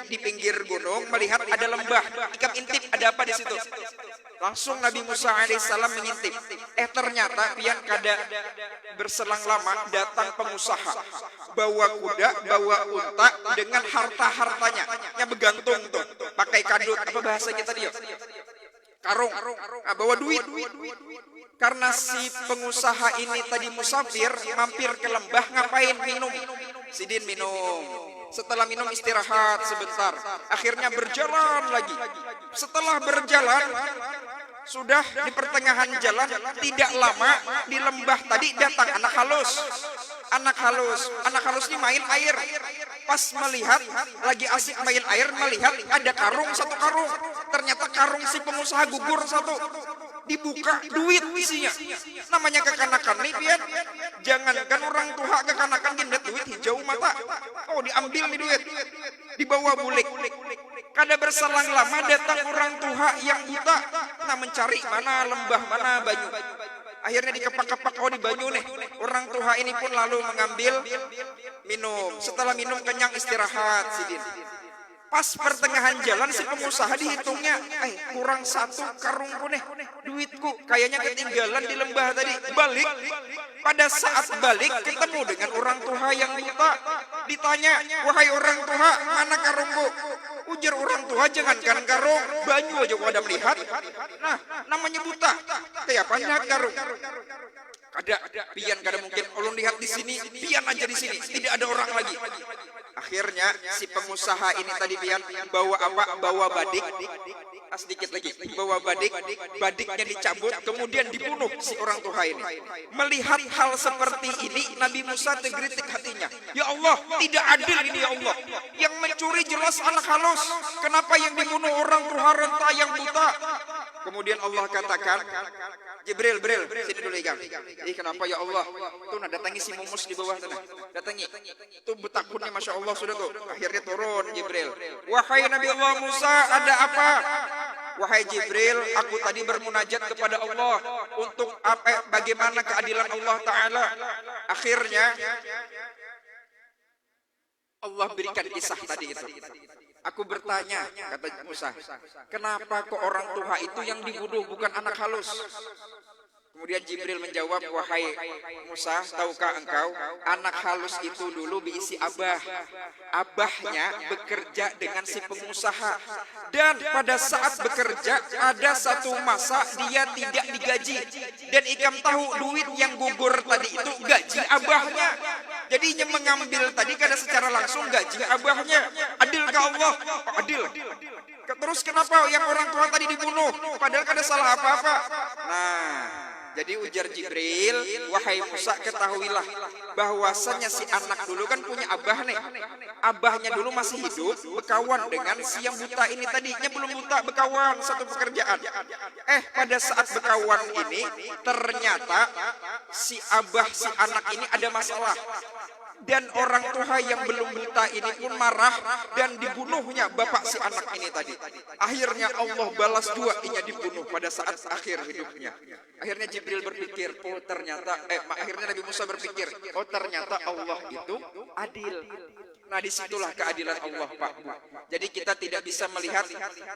A: di pinggir gunung melihat ada lembah. Ikam intip ada apa di situ?" Langsung Nabi Musa alaihissalam mengintip. Ternyata pian kada berselang lama datang pengusaha bawa kuda, bawa unta dengan harta-hartanya. Yang bergantung tuh, pakai kadut, apa bahasa kita dia? Karung, bawa duit. Karena si pengusaha ini tadi musafir, mampir ke lembah, ngapain? Minum. Sidin minum. Setelah minum istirahat sebentar. Akhirnya berjalan lagi. Setelah berjalan, sudah di pertengahan jalan, tidak lama di lembah tadi datang anak halus. Anak halus ini main air. Pas melihat lagi asik main air, melihat ada karung, 1 karung. Ternyata karung si pengusaha gugur 1. Dibuka, duit isinya. Namanya kekanakan nih pian. Jangankan orang tua kekanakan gindet duit hijau mata. Oh diambil nih duit. Dibawa bulik. Kada berselang lama datang orang tua yang buta. Nah mencari mana lembah, mana banyu. Akhirnya dikepak-kepak, oh di banyu nih. Orang tua ini pun lalu mengambil minum. Setelah minum kenyang istirahat sidin. Pas pertengahan jalan si pengusaha dihitungnya, kurang 1 karungku nih, duitku kayaknya ketinggalan di lembah tadi. Balik, pada saat balik ketemu dengan orang tua yang buta. Ditanya, wahai orang tua, mana karungku? Ujar orang tua, jangankan karung, banyu aja gua ada melihat. Nah, namanya buta, kayak apa lihat karung? Kada pian, kada mungkin ulun lihat di sini, pian aja di sini, tidak ada orang lagi. Akhirnya si pengusaha ini tadi pian bawa apa? Bawa badik. Sedikit lagi, bawa badik, badiknya dicabut, kemudian dibunuh si orang tua ini. Melihat hal seperti ini, Nabi Musa tergelitik hatinya. Ya Allah, tidak adil ini ya Allah. Yang mencuri jelas anak halus, kenapa yang dibunuh orang tua renta yang buta? Kemudian Allah katakan, Jibril, sini dulu ikan. Kenapa ya Allah? Tuh nah datangi si mumus di bawah sana. Datangi. Tuh betakunnya Masya Allah sudah tuh. Akhirnya turun Jibril. Wahai Nabi Allah Musa, ada apa? Wahai Jibril, aku tadi bermunajat kepada Allah untuk apa? Bagaimana keadilan Allah Ta'ala. Akhirnya Allah berikan kisah tadi itu. Aku bertanya, kata Musa, kenapa kok orang tua itu yang dibunuh bukan anak halus? Kemudian Jibril menjawab, wahai Musa, tahukah engkau, anak halus itu dulu diisi abah. Abahnya bekerja dengan si pengusaha. Dan pada saat bekerja, ada satu masa dia tidak digaji. Dan ikam tahu duit yang gugur tadi itu gaji abahnya. Jadinya mengambil tadi kada secara langsung gaji abahnya. Adil ke Allah? Oh, adil. Terus kenapa yang orang tua tadi dibunuh? Padahal kada salah apa-apa. Nah, jadi ujar Jibril, wahai Musa, ketahuilah bahwasannya si anak dulu kan punya abah nih. Abahnya dulu masih hidup, bekawan dengan si yang buta ini tadinya belum buta, bekawan satu pekerjaan. Pada saat bekawan ini ternyata si abah si anak ini ada masalah. Dan orang tua yang belum buta ini pun marah dan dibunuhnya bapak si anak ini tadi. Akhirnya Allah balas dua, inya dibunuh pada saat akhir hidupnya. Akhirnya Jibril berpikir, akhirnya Nabi Musa berpikir, oh ternyata Allah itu adil. Nah disitulah keadilan Allah Pak Bu. Jadi kita tidak bisa melihat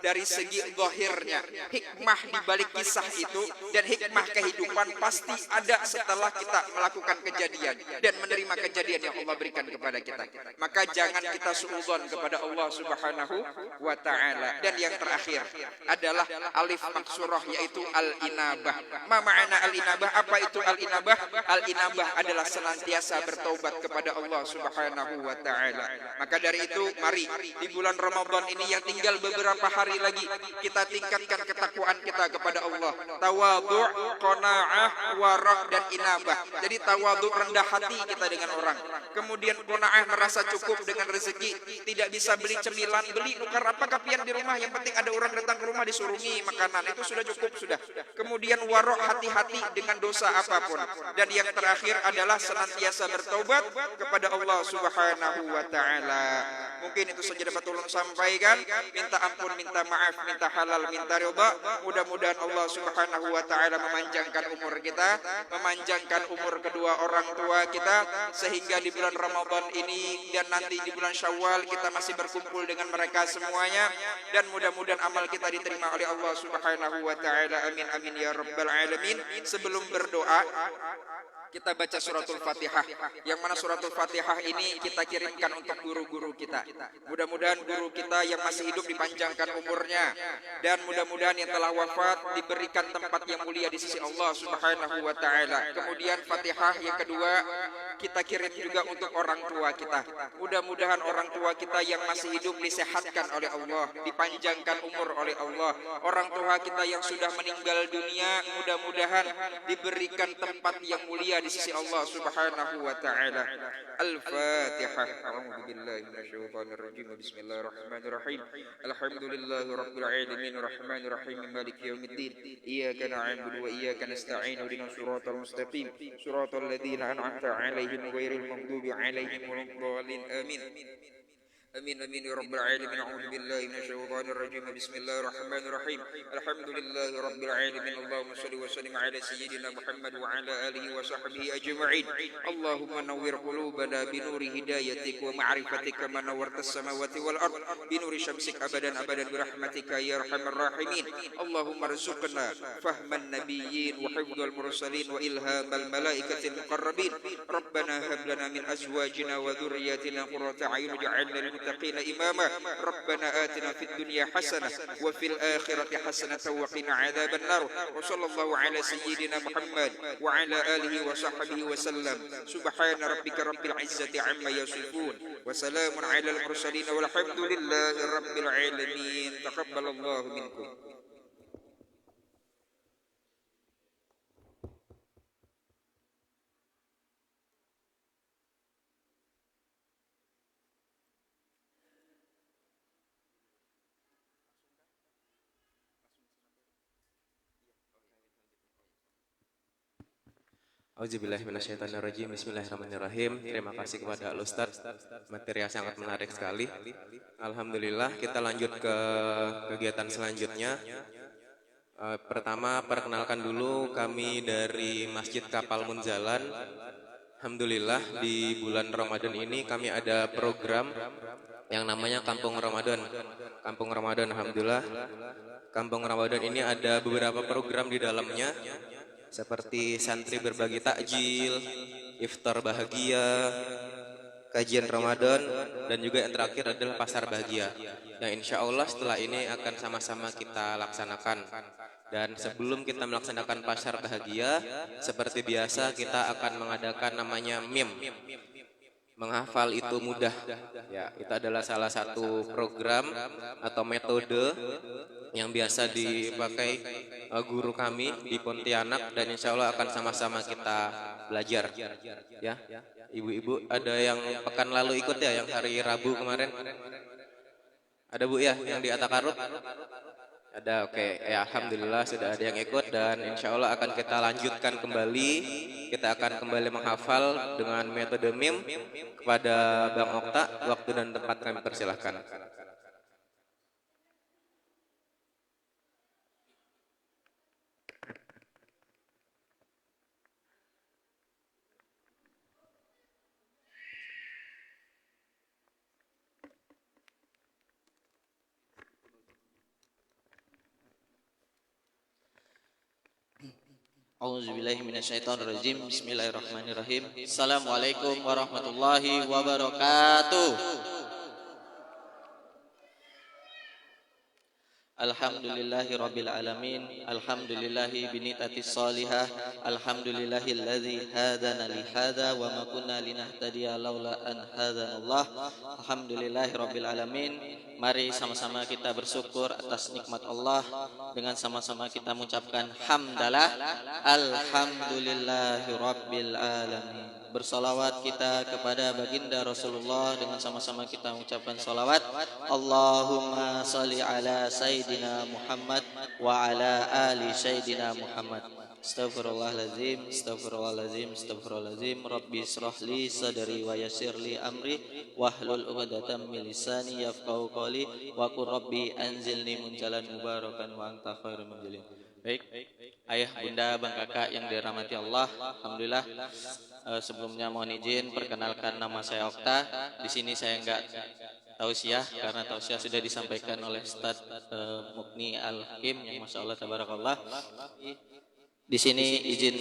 A: dari segi zahirnya. Hikmah di balik kisah itu dan hikmah kehidupan pasti ada setelah kita melakukan kejadian dan menerima kejadian yang Allah berikan kepada kita. Maka jangan kita suudzon kepada Allah Subhanahu wa Ta'ala. Dan yang terakhir adalah alif maksurah, yaitu al-inabah. Ma ma'ana al-inabah? Apa itu al-inabah? Al-inabah adalah senantiasa bertaubat kepada Allah Subhanahu wa Ta'ala. Maka dari itu mari di bulan Ramadan ini yang tinggal beberapa hari lagi kita tingkatkan ketakwaan kita kepada Allah. Tawadhu', qanaah, wara' dan inabah. Jadi tawadhu, rendah hati kita dengan orang. Kemudian qanaah, merasa cukup dengan rezeki, tidak bisa beli cemilan, beli nukar apa kapian di rumah, yang penting ada orang datang ke rumah disurungi makanan, itu sudah cukup sudah. Kemudian wara', hati-hati dengan dosa apapun. Dan yang terakhir adalah senantiasa bertaubat kepada Allah Subhanahu wa Ta'ala. Mungkin itu saja dapat tolong sampaikan. Minta ampun, minta maaf, minta halal, minta ridha. Mudah-mudahan Allah Subhanahu wa Ta'ala memanjangkan umur kita, memanjangkan umur kedua orang tua kita, sehingga di bulan Ramadan ini dan nanti di bulan Syawal kita masih berkumpul dengan mereka semuanya. Dan mudah-mudahan amal kita diterima oleh Allah Subhanahu wa Ta'ala. Amin amin ya rabbal alamin. Sebelum berdoa, kita baca suratul Fatihah, yang mana suratul Fatihah ini kita kirimkan untuk guru-guru kita. Mudah-mudahan guru kita yang masih hidup dipanjangkan umurnya, dan mudah-mudahan yang telah wafat diberikan tempat yang mulia di sisi Allah Subhanahu wa Ta'ala. Kemudian Fatihah yang kedua kita kirim juga untuk orang tua kita. Mudah-mudahan orang tua kita yang masih hidup disehatkan oleh Allah, dipanjangkan umur oleh Allah. Orang tua kita yang sudah meninggal dunia mudah-mudahan diberikan tempat yang mulia di sisi Allah Subhanahu wa Ta'ala. Al-Fatihah. A'udzu billahi minasyaitonir rajim. Bismillahirrahmanirrahim. Alhamdulillahi rabbil alamin, arrahmanir rahim, maliki yaumiddin. Iyyaka na'budu wa iyyaka nasta'in. Ihdinas siratal mustaqim, siratal ladzina an'amta 'alaihim ghairil maghdubi 'alaihim waladdallin. Amin. آمين آمين يا رب العالمين. أعوذ بالله من الشيطان الرجيم. بسم الله الرحمن الرحيم. الحمد لله رب العالمين. اللهم صل وسلم على سيدنا محمد وعلى آله وصحبه أجمعين. اللهم نور قلوبنا بنور هدايتك ومعرفتك كما نورت السماوات والأرض بنور شمسك أبدا أبدا برحمتك يا أرحم الراحمين. اللهم ارزقنا فهم النبيين وحفظ المرسلين وإلهام الملائكة المقربين. ربنا هب لنا من أزواجنا وذرياتنا قرة أعين واجعلنا للمتقين إماما. ربنا آتنا في الدنيا حسنة وفي الآخرة حسنة وقنا عذاب النار. وصلى الله على سيدنا محمد وعلى آله وصحبه وسلم. سبحان ربك رب العزة عما يصفون وسلام على المرسلين والحمد لله رب العالمين. تقبل الله منكم.
B: Auzubillahiminasyaitonirrajim. Bismillahirrahmanirrahim. Terima kasih kepada Al-Ustadz. Materi yang sangat menarik sekali. Alhamdulillah, kita lanjut ke kegiatan selanjutnya. Pertama, perkenalkan dulu kami dari Masjid Kapal Munzalan. Alhamdulillah, di bulan Ramadan ini kami ada program yang namanya Kampung Ramadan. Kampung Ramadan, alhamdulillah. Kampung Ramadan ini ada beberapa program di dalamnya, seperti santri berbagi takjil, iftar bahagia, kajian Ramadan, dan juga yang terakhir adalah pasar bahagia, yang insya Allah setelah ini akan sama-sama kita laksanakan. Dan sebelum kita melaksanakan pasar bahagia, seperti biasa kita akan mengadakan namanya MIM. Menghafal itu mudah. Ya, itu adalah salah satu program atau metode yang biasa dipakai guru kami di Pontianak, dan insya Allah akan sama-sama kita belajar. Ya, ibu-ibu ada yang pekan lalu ikut ya, yang hari Rabu kemarin? Ada Bu ya, yang di Atakarut? Ada, oke. Ya, alhamdulillah sudah ada yang ikut, dan insya Allah akan kita lanjutkan kembali. Kita akan kembali menghafal dengan metode MIM. Kepada Bang Okta, waktu dan tempat kami persilahkan.
C: A'udzubillahi minasyaitonirrajim. Bismillahirrahmanirrahim. Assalamualaikum warahmatullahi wabarakatuh. Alhamdulillahi rabbil alamin. Alhamdulillahi binitatis salihah. Alhamdulillahilladzi hadana li hadza wa ma kunna linahtadiya laula an hadanallah. Alhamdulillahi rabbil alamin. Mari sama-sama kita bersyukur atas nikmat Allah dengan sama-sama kita mengucapkan hamdalah. Alhamdulillahi rabbil alamin. Bersolawat kita kepada baginda Rasulullah dengan sama-sama kita mengucapkan solawat. Allahumma salli ala Sayyidina Muhammad wa ala ali Sayyidina Muhammad. Astaghfirullahaladzim, astaghfirullahaladzim, astaghfirullahaladzim. Rabbi israh li sadri wa yassir li amri wahlul 'uqdatam min lisani yafqahu qawli wa qur rabbi anzilni munjalan mubarakan wa anta khairul munzilin. Baik, ayah, bunda, bang, kakak yang dirahmati Allah, alhamdulillah. Sebelumnya mohon izin perkenalkan, nama saya Okta. Di sini saya enggak tausiah karena tausiah sudah disampaikan oleh Ustaz Mukni Al-Hakim yang masya Allah tabarakallah. Di sini izin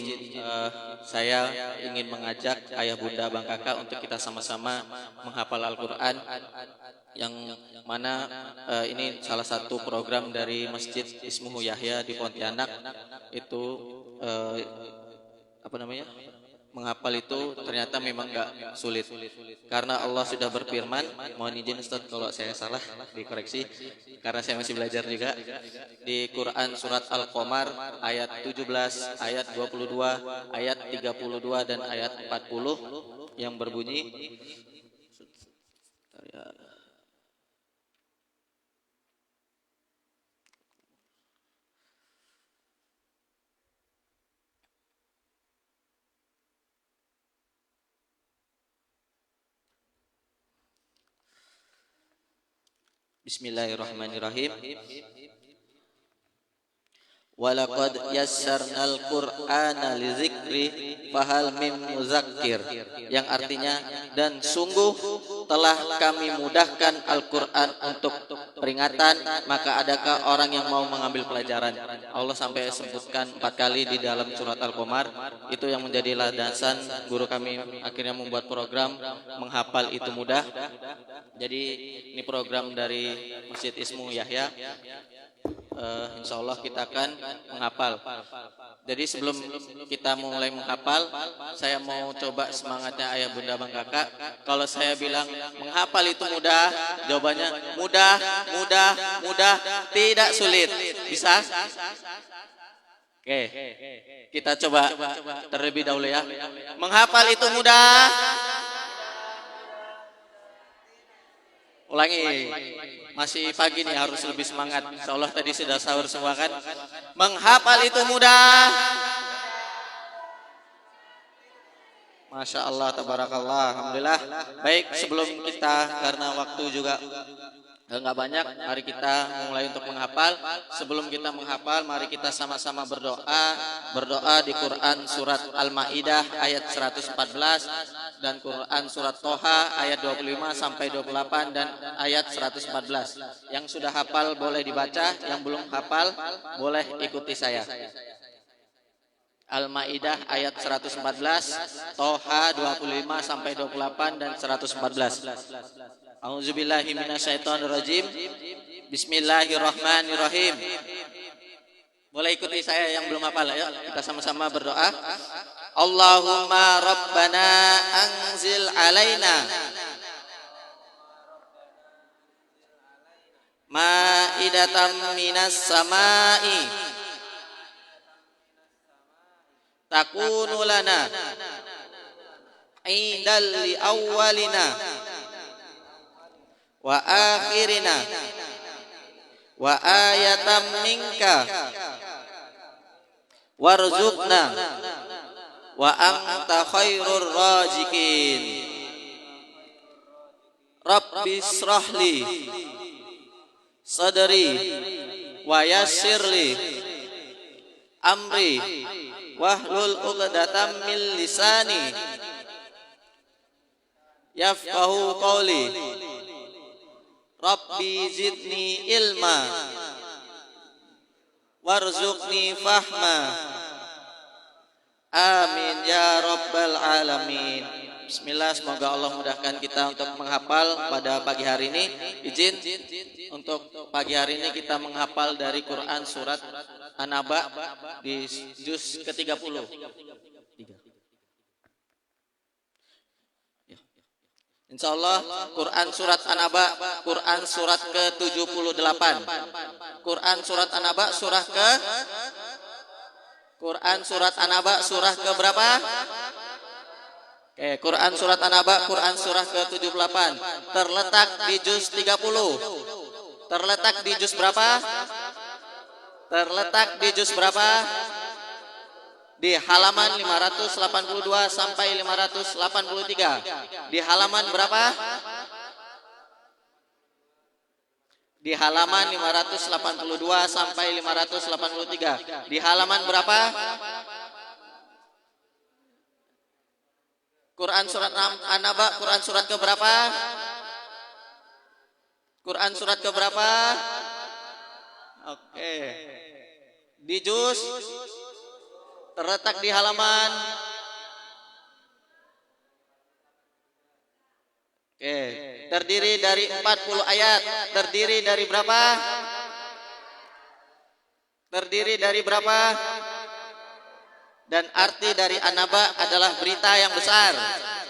C: saya ingin mengajak ayah, bunda, bang, kakak untuk kita sama-sama menghafal Al-Quran, yang mana ini salah satu program dari Masjid Ismuhu Yahya di Pontianak. Itu menghafal itu ternyata memang gak sulit, karena Allah sudah berfirman. Mohon izin Ustaz kalau saya salah dikoreksi, karena saya masih belajar juga. Di Quran surat Al-Qamar ayat 17, ayat 22, ayat 32 dan ayat 40 yang berbunyi, Bismillahirrahmanirrahim. Walaqad yassarnal Qur'ana lidzikri fahal mim muzakkir, yang artinya dan sungguh telah kami mudahkan Al-Qur'an untuk peringatan, maka adakah orang yang mau mengambil pelajaran. Allah sampai sebutkan 4 kali di dalam surat Al-Qamar. Itu yang menjadi landasan guru kami akhirnya membuat program menghafal itu mudah. Jadi ini program dari Masjid Ismu Yahya. Insya Allah kita akan menghafal. Jadi sebelum kita mulai menghafal, saya mau coba semangatnya ayah bunda bang kakak. Kalau saya bilang menghafal itu mudah, jawabannya mudah, mudah, mudah, tidak sulit. Bisa? Oke, kita coba terlebih dahulu ya. Menghafal itu mudah. Ulangi, masih pagi nih, harus lebih semangat. Insya Allah tadi sudah sahur semua kan. Menghafal itu mudah. Masya Allah, tabarakallah, alhamdulillah. Baik, sebelum kita, karena waktu juga nggak banyak, mari kita mulai untuk menghafal. Sebelum kita menghafal, mari kita sama-sama berdoa di Quran surat Al-Maidah ayat 114 dan Quran surat Toha ayat 25 sampai 28 dan ayat 114. Yang sudah hafal boleh dibaca, yang belum hafal boleh ikuti saya. Al-Maidah ayat 114, Toha 25 sampai 28 dan 114. A'udzubillahi minasyaitonirrajim. Bismillahirrahmanirrahim. Boleh ikuti saya yang belum hafal, ayo kita sama-sama berdoa. Allahumma rabbana anzil alaina ma'idatan minas samai takunu lana idal li awwalina wa akhirina wa ayatam minka warzuqna wa anta khairur raziqin. Rabbi shrahli sadri wa yassirli amri wahlul 'uqdatam min lisani yafqahu qawli. Rabbi zidni ilma warzuqni fahma. Amin ya rabbal alamin. Bismillah, semoga Allah mudahkan kita untuk menghafal pada pagi hari ini. Izin untuk pagi hari ini kita menghafal dari Quran surat An-Naba di juz ke-30. Insya Allah Quran surat An-Naba, Quran surat ke-78. Quran surat An-Naba surah ke Quran surat An-Naba surah ke berapa? Oke, Quran surat An-Naba, Quran surah ke-78. Terletak di juz 30. Terletak di juz berapa? Terletak di juz berapa? Di halaman 582 sampai 583. Di halaman berapa? Di halaman 582 sampai 583. Di halaman berapa? Quran surat An-Naba, Quran surat ke berapa? Quran surat ke berapa? Oke. Di juz terletak di halaman. Oke, terdiri dari 40 ayat. Terdiri dari berapa? Terdiri dari berapa? Dan arti dari An-Naba adalah berita yang besar.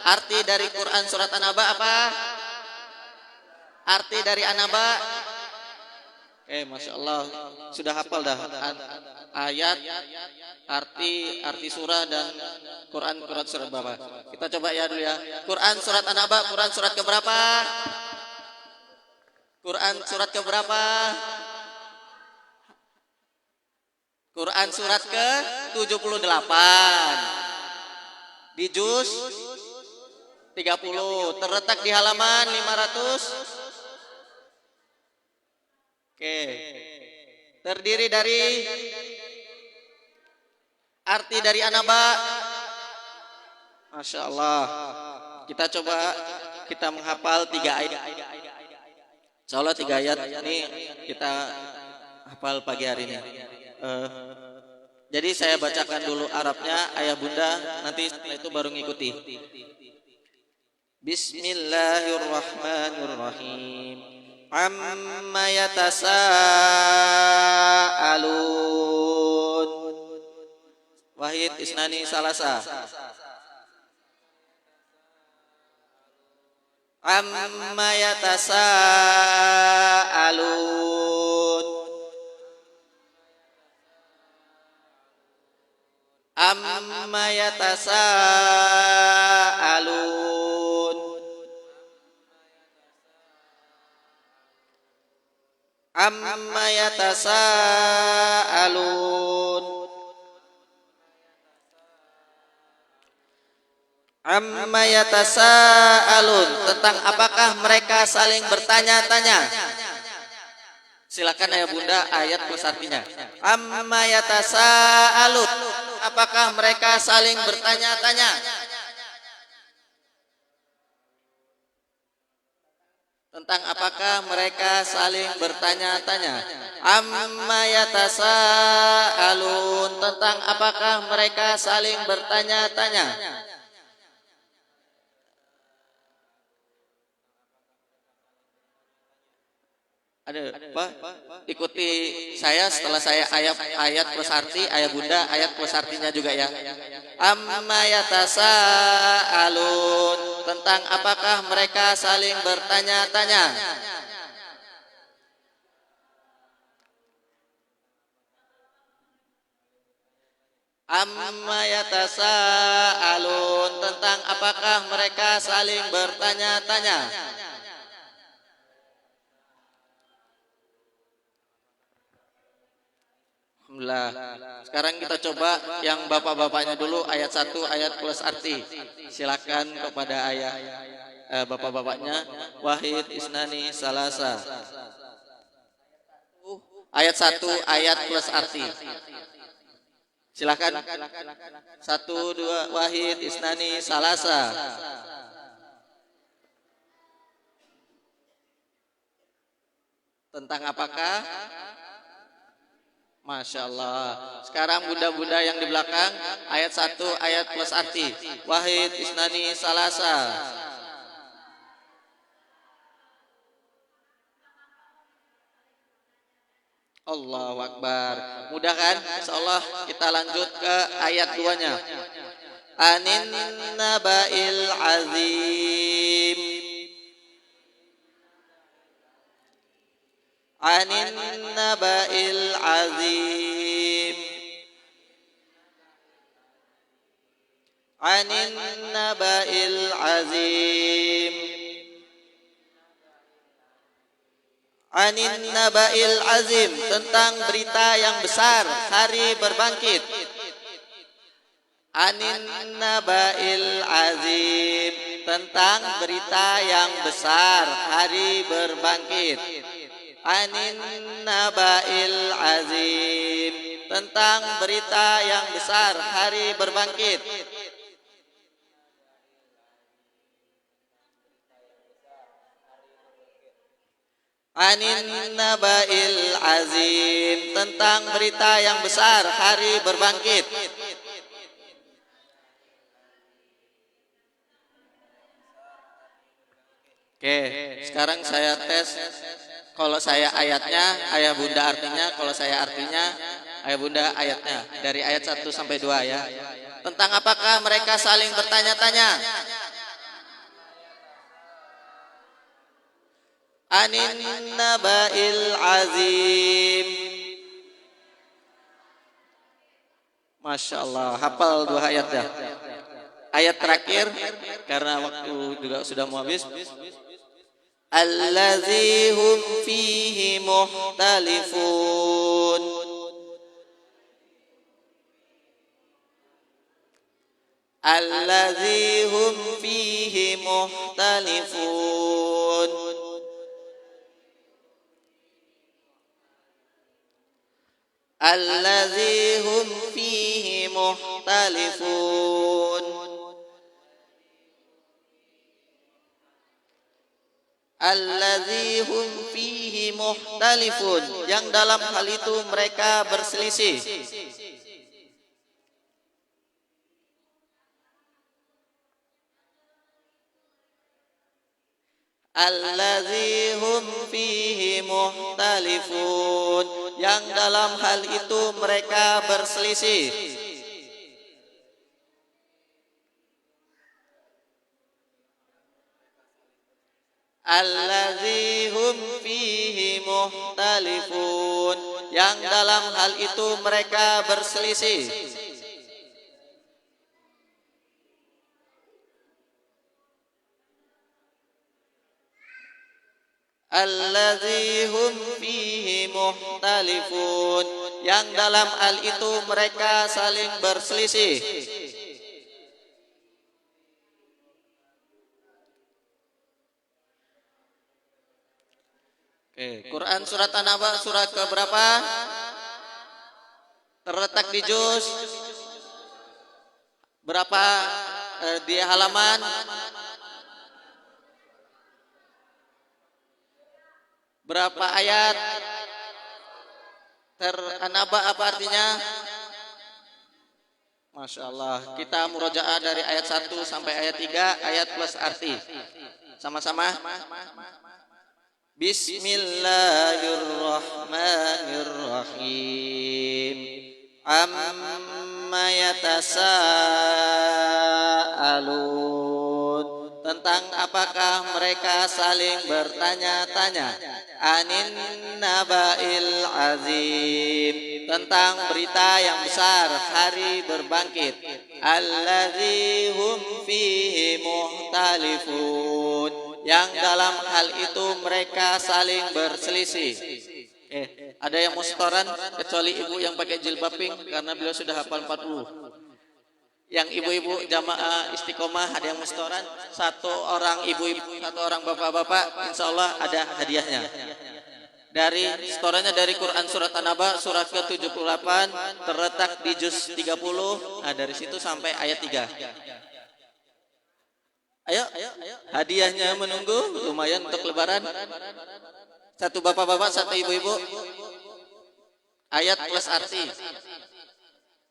C: Arti dari Quran surat An-Naba apa? Arti dari An-Naba, Masya Allah, sudah hafal dah ayat, arti surah dan Quran surat berapa? Kita coba ya dulu ya. Quran surat An-Naba, Quran surat keberapa? Quran surat keberapa? Quran surat ke-78. Di juz 30, terletak di halaman 500. Oke. Terdiri dari arti dari anaba. Masya Allah. Kita coba kita menghafal 3 ayat. Insya Allah 3 ayat ini kita hafal pagi hari ini. Jadi saya bacakan dulu Arabnya, ayah bunda nanti setelah itu baru ngikuti. Bismillahirrahmanirrahim. Amma yatasaalun. Wahid isnani salasa. Amma yatasaalun. Amma yatasaalun. Amma yatasaalun. Amma yatasaalun, tentang apakah mereka saling bertanya-tanya. Silakan ayah bunda ayat plus artinya. Amma yatasaalun, apakah mereka saling bertanya-tanya. Tentang apakah mereka saling bertanya-tanya. Amma yatasaalun, tentang apakah mereka saling bertanya-tanya. Ada apa? Ikuti saya setelah saya ayat plus arti, ayah bunda ayat plus artinya juga ya. Amma yatasaalun, tentang apakah mereka saling bertanya-tanya. Amma yatasaalun, tentang apakah mereka saling bertanya-tanya. Alhamdulillah. Sekarang kita coba yang bapak-bapaknya dulu ayat 1 ayat plus arti. Silakan kepada ayah bapak-bapaknya. Wahid isnani salasa. Ayat 1 ayat plus arti. Silakan. 1 2 wahid isnani salasa. Tentang apakah? Masya Allah. Sekarang bunda-bunda yang di belakang ayat 1 ayat plus arti. Wahid isnani salasa. Allahu Akbar. Mudah kan? Insyaallah kita lanjut ke ayat 2-nya. Anin naba'il azim. Anin naba'il azim. Anin naba'il azim. Anin naba'il azim, tentang berita yang besar, hari berbangkit. Anin naba'il azim, tentang berita yang besar, hari berbangkit. Anin naba'il azim, tentang berita yang besar, hari berbangkit. Anin naba'il azim, tentang berita yang besar, hari berbangkit. Oke, sekarang saya tes. Kalau saya ayatnya, ayah bunda artinya. Kalau saya artinya, ayah bunda ayatnya. Dari ayat 1 sampai 2 ya. Tentang apakah mereka saling bertanya-tanya. Anin naba'il azim. Masya Allah, hafal 2 ayat ya. Ayat terakhir, karena waktu juga sudah mau habis. Allazi hum fihi muhtalifun. Allazi hum fihi muhtalifun. Allazi hum fihi mukhtalifun. Allazi hum fihi mukhtalifun, yang dalam hal itu mereka berselisih. Allazi hum fihi mukhtalifun, yang dalam hal itu mereka berselisih. Allazi hum fihi mukhtalifun, yang dalam hal itu mereka berselisih. Allazi hum fihi mukhtalifun, yang dalam hal itu mereka saling berselisih. Oke, Quran surat An-Naba surat ke berapa? Terletak di juz berapa, di halaman berapa ayat? An-Naba apa artinya? Masya Allah, kita murojaah dari ayat 1 sampai ayat 3, ayat plus arti. Sama-sama. Bismillahirrahmanirrahim. Amma yatasaalun, tentang apakah mereka saling bertanya-tanya. Anin naba'il azim, tentang berita yang besar, hari berbangkit. Allazi hum fihi mukhtalifun, yang dalam hal itu mereka saling berselisih. Ada yang mau setoran kecuali ibu yang pakai jilbab pink karena beliau sudah hafal 40. Yang ibu-ibu jamaah istiqomah ada yang mau setoran, satu orang ibu-ibu, satu orang bapak-bapak, insya Allah ada hadiahnya. Dari setorannya dari Quran surat An-Naba surat ke-78, terletak di juz 30. Nah, dari situ sampai ayat 3. Ayo, hadiahnya menunggu, lumayan untuk lebaran. Satu bapak-bapak, satu ibu-ibu. Ayat plus arti.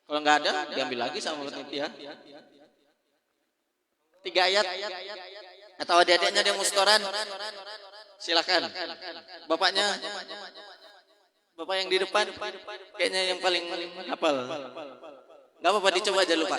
C: Kalau nggak ada, diambil lagi sama panitia. 3 ayat. Atau adik-adiknya ada yang mau setoran? Silakan. Bapaknya, bapak yang di depan, kayaknya yang paling hafal. Nggak apa-apa, dicoba aja lupa.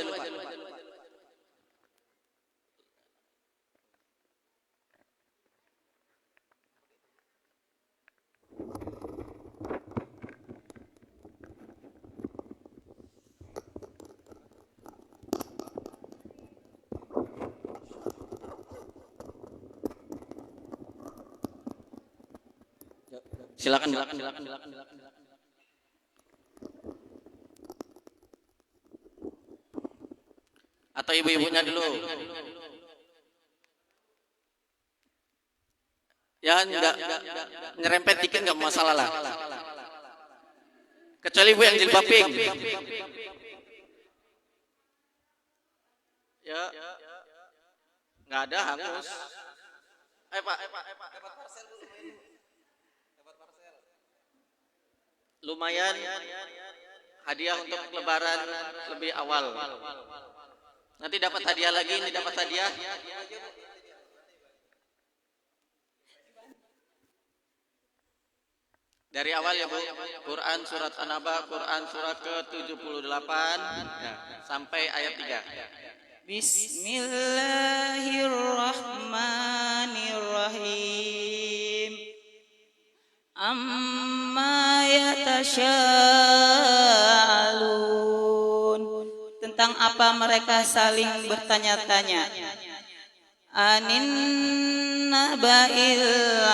C: Silakan. Atau ibu-ibunya dulu. Ya, enggak nyerempet dikit enggak masalah lah. Kecuali ibu yang jilbab pink. Ya. Enggak ada, hangus. Pak. Lumayan hadiah untuk lebaran lebih awal. Nanti dapat hadiah lagi, ini dapat hadiah. Dari awal ya Bu, Quran surat An-Naba, Quran surat ke-78 ya, sampai ayat 3.
D: Bismillahirrahmanirrahim. Amma yatasya'alun, tentang apa mereka saling bertanya-tanya. Anin naba'il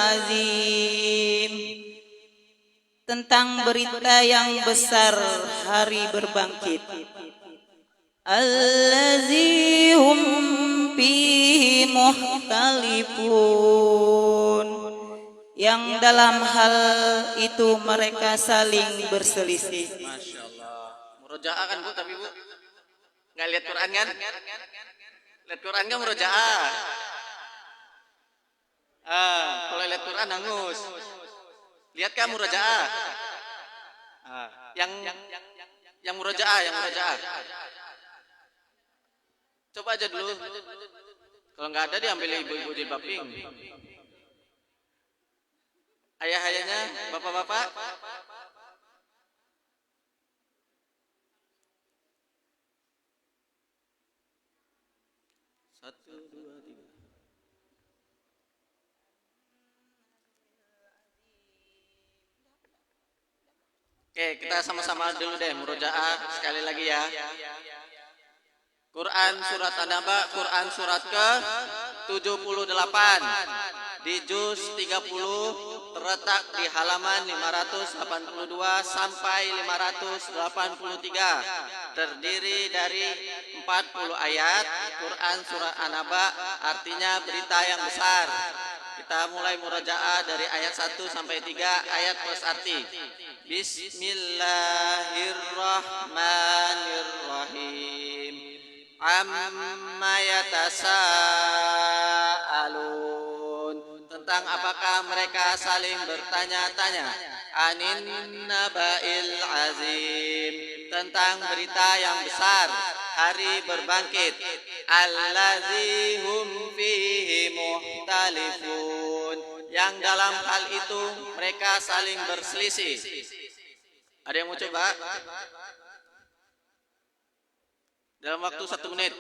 D: azim, tentang berita yang besar, hari berbangkit. Allazi hum fihi mukhtalifun, yang dalam hal itu mereka saling berselisih.
C: Masya Allah. Murojaah kan Bu, tapi Bu nggak lihat Quran kan? Lihat Quran kan murojaah. Kalau lihat Quran hangus. Lihat kan murojaah. Yang murojaah, yang murojaah. Coba aja dulu. Kalau nggak ada diambil ibu-ibu jilbab pink. Ayah-ayahnya, bapak-bapak. Satu, dua, tiga. Oke, kita sama-sama dulu deh murojaah sekali lagi ya. Quran surat An-Naba, Quran surat ke-78 di juz 30 terletak di halaman 582 sampai 583. Terdiri dari 40 ayat. Quran surat An-Naba artinya berita yang besar. Kita mulai murojaah dari ayat 1 sampai 3 ayat plus arti. Bismillahirrahmanirrahim. Amma yatasaalun, tentang apakah mereka saling bertanya-tanya. Anin naba'il azim, tentang berita yang besar, hari berbangkit. Allazi hum fihi muhtalifun, yang dalam hal itu mereka saling berselisih. Ada yang mau coba? Dalam waktu 1 menit.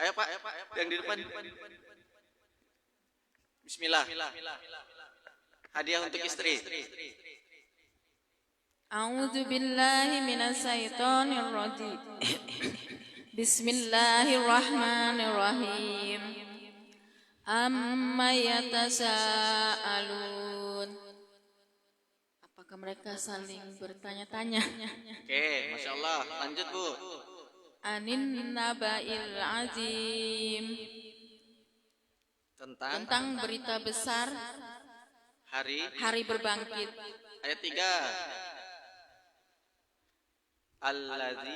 C: Ayo Pak, yang di depan. Bismillah. Hadiah untuk istri.
E: A'udzu billahi minasyaitonir rajim. Bismillahirrahmanirrahim. Amma yatasaalun. Apakah mereka saling bertanya-tanya?
C: Oke, Masya Allah. Lanjut Bu.
E: Anin naba'il azim, tentang berita besar, hari berbangkit.
C: Ayat 3.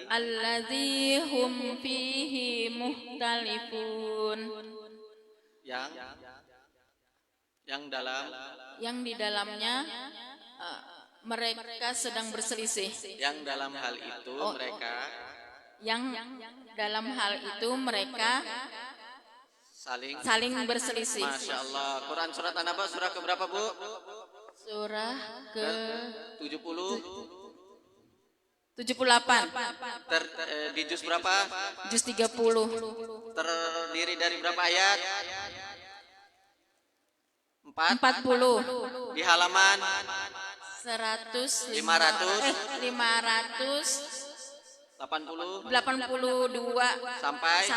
E: Allazi hum fihi muhtalifun, yang di dalamnya mereka sedang berselisih.
C: Yang dalam hal itu mereka
E: saling berselisih.
C: Masya Allah. Quran surat An-Naba surah keberapa Bu?
E: Surah ke
C: 78. Di juz berapa?
E: Juz 30.
C: Terdiri dari berapa ayat?
E: 40.
C: Di halaman
E: 582 sampai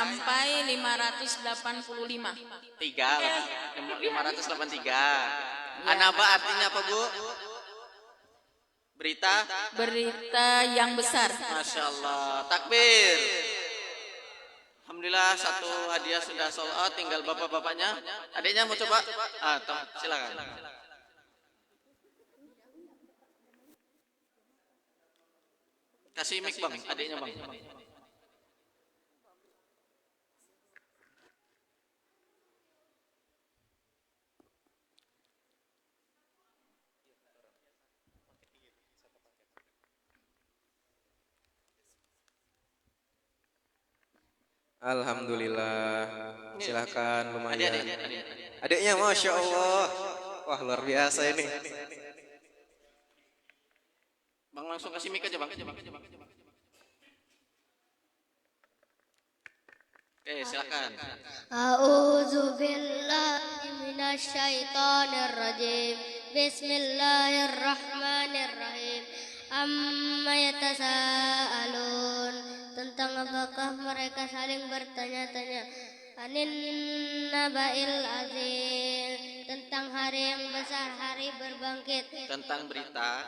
E: 585.
C: 583. An-Naba artinya apa Bu? Berita
E: yang besar.
C: Masya Allah. Takbir. Alhamdulillah, satu hadiah sudah sold out, tinggal bapak-bapaknya. Adiknya mau coba? Silakan. Kasih mic Bang, adiknya Bang.
B: Alhamdulillah. Silahkan lumayan.
C: Adik.
B: Adiknya Masya Allah. Wah luar biasa ini.
C: Bang langsung kasih mic aja Bang. Oke, silakan.
F: A'udzu billahi minasyaitonir rajim. Bismillahirrahmanirrahim. Amma yatasaalun, tentang apakah mereka saling bertanya-tanya. Anin naba'il azim, tentang hari yang besar, hari berbangkit.
C: Tentang berita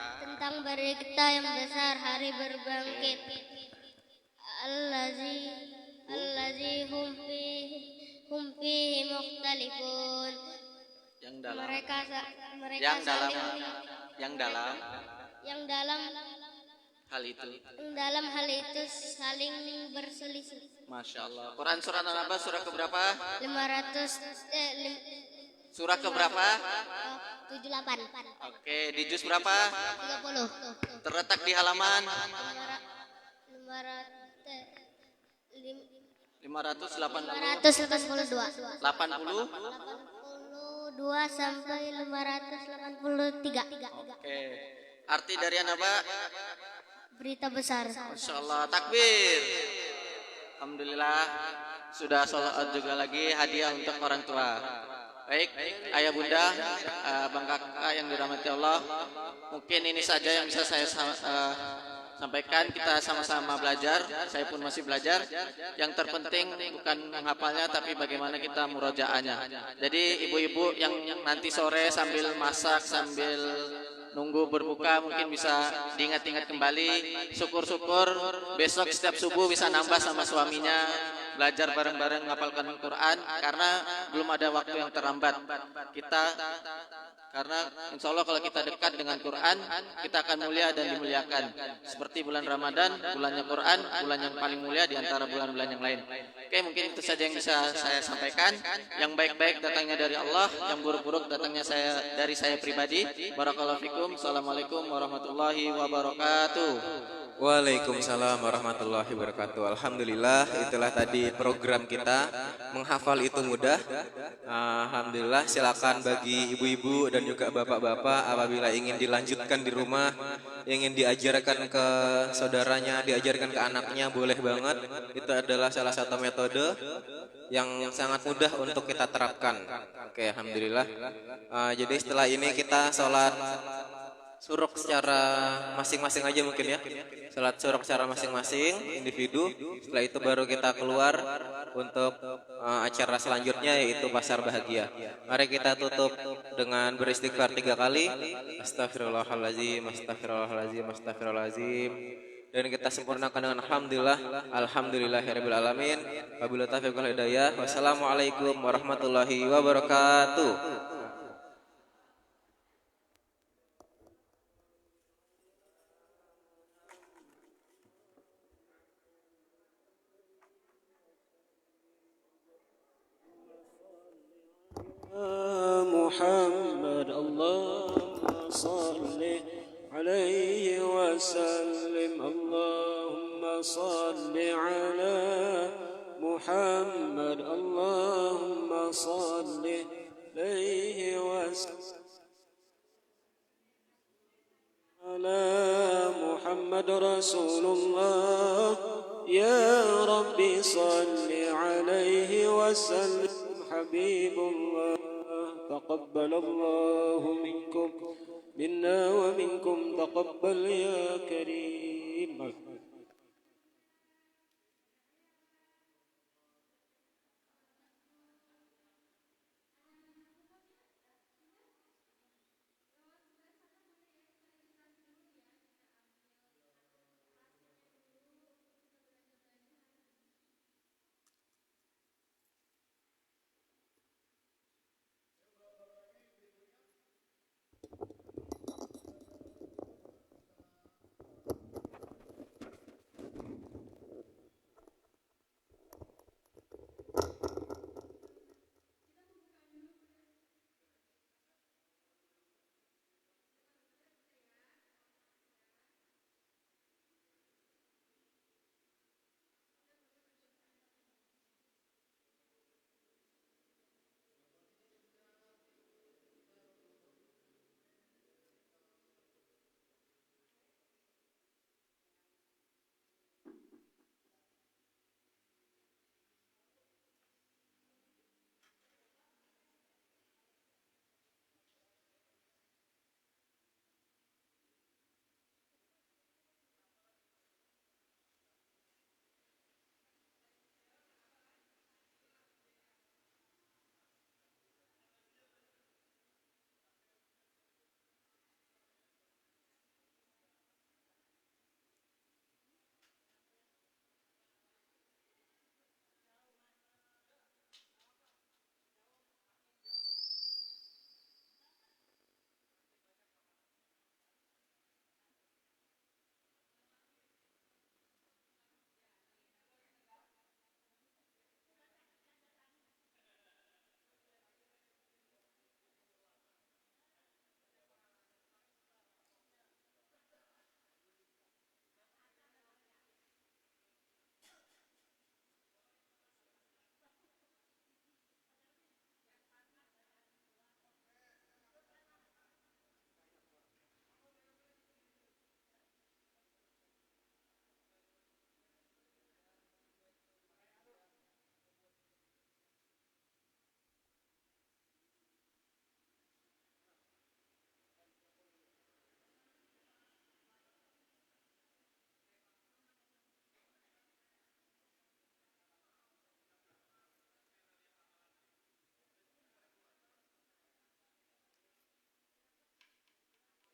F: yang besar, hari berbangkit. Allazi hum fihi hum fihi mukhtalifun.
C: Yang dalam.
F: Mereka
C: Yang dalam.
F: saling
C: Yang dalam
F: yang dalam
C: hal itu.
F: yang dalam hal itu saling berselisih.
C: Masya Allah. Quran surat An-Naba surah keberapa?
F: 500
C: Surah keberapa?
F: 78
C: Oke, di juz berapa?
F: 30
C: Terletak di halaman
F: 582 sampai 583.
C: Oke. Arti dari An-Naba?
F: Berita besar.
C: Masya Allah. Takbir. Alhamdulillah. Sudah sholat juga lagi hadiah untuk orang tua. Baik, ayah bunda, bang kakak yang dirahmati Allah. Mungkin ini saja yang bisa saya sampaikan. Kita sama-sama belajar. Saya pun masih belajar. Yang terpenting bukan menghafalnya, tapi bagaimana kita murojaahnya. Jadi ibu-ibu yang nanti sore sambil masak, sambil nunggu berbuka mungkin bisa diingat-ingat kembali. Syukur-syukur besok setiap subuh bisa nambah sama suaminya, belajar bareng-bareng menghafalkan Al-Quran, karena belum ada waktu yang terlambat kita. Karena insya Allah kalau kita dekat dengan Quran, kita akan mulia dan dimuliakan. Seperti bulan Ramadan, bulannya Quran, bulan yang paling mulia di antara bulan-bulan yang lain. Oke, mungkin itu saja yang bisa saya sampaikan. Yang baik-baik datangnya dari Allah, yang buruk-buruk datangnya dari saya pribadi. Barakallahu fikum. Assalamualaikum warahmatullahi wabarakatuh.
B: Waalaikumsalam warahmatullahi wabarakatuh. Alhamdulillah, itulah tadi program kita. Menghafal itu mudah. Alhamdulillah, silakan bagi ibu-ibu dan juga bapak-bapak apabila ingin dilanjutkan di rumah, ingin diajarkan ke saudaranya, diajarkan ke anaknya, boleh banget. Itu adalah salah satu metode yang sangat mudah untuk kita terapkan. Oke, alhamdulillah. Jadi setelah ini kita sholat suruk secara masing-masing aja mungkin ya. Salat suruk secara masing-masing individu. Setelah itu baru kita keluar untuk acara selanjutnya, yaitu pasar bahagia. Mari kita tutup dengan beristighfar 3 kali. Astagfirullahaladzim, astagfirullahaladzim, astagfirullahaladzim. Dan kita sempurnakan dengan alhamdulillah, alhamdulillahirabbil alamin. Wabillahi taufiq wal hidayah. Wassalamualaikum warahmatullahi wabarakatuh.
G: محمد اللهم صل عليه وسلم اللهم صل على محمد اللهم صل عليه وسلم على محمد رسول الله يا ربي صل عليه وسلم حبيب الله تقبل الله منكم منا ومنكم تقبل يا كريم.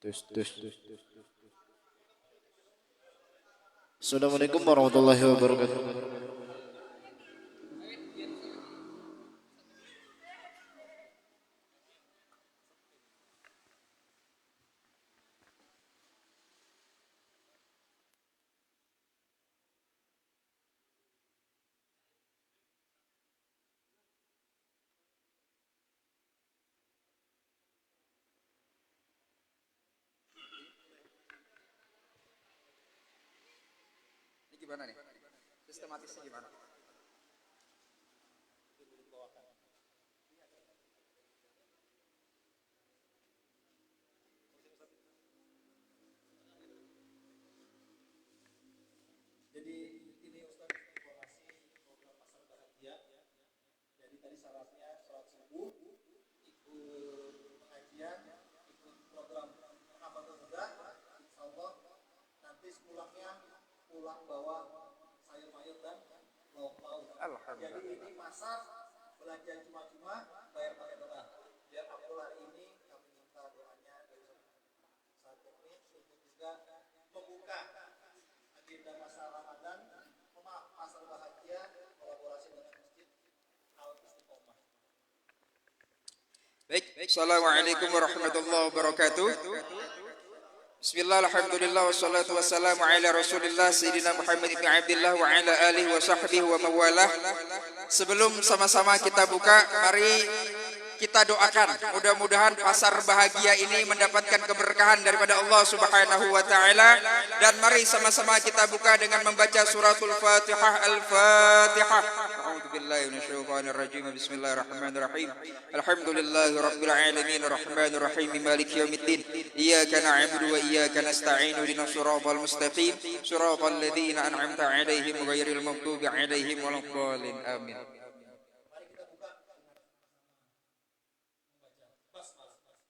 H: Assalamualaikum warahmatullahi wabarakatuh.
A: Ini gimana nih? Sistematisnya gimana? Baik, Assalamualaikum warahmatullahi wabarakatuh. Bismillah, alhamdulillah, wassalatu wassalamu ala rasulillah Sayyidina Muhammad ibn Abdillah wa ala alihi wa sahbihi wa mawalah. Sebelum sama-sama kita buka, mari kita doakan mudah-mudahan pasar bahagia ini mendapatkan keberkahan daripada Allah Subhanahu wa taala, dan mari sama-sama kita buka dengan membaca suratul Fatihah. Al-Fatihah. A'udzubillahi minasyaitonir rajim. Bismillahirrahmanirrahim. Alhamdulillahi rabbil alamin arrahmanir rahim maliki yaumiddin. Iyyaka na'budu wa iyyaka nasta'in ihdinas siratal mustaqim siratal ladzina an'amta 'alaihim ghairil maghdubi 'alaihim waladdallin. Amin.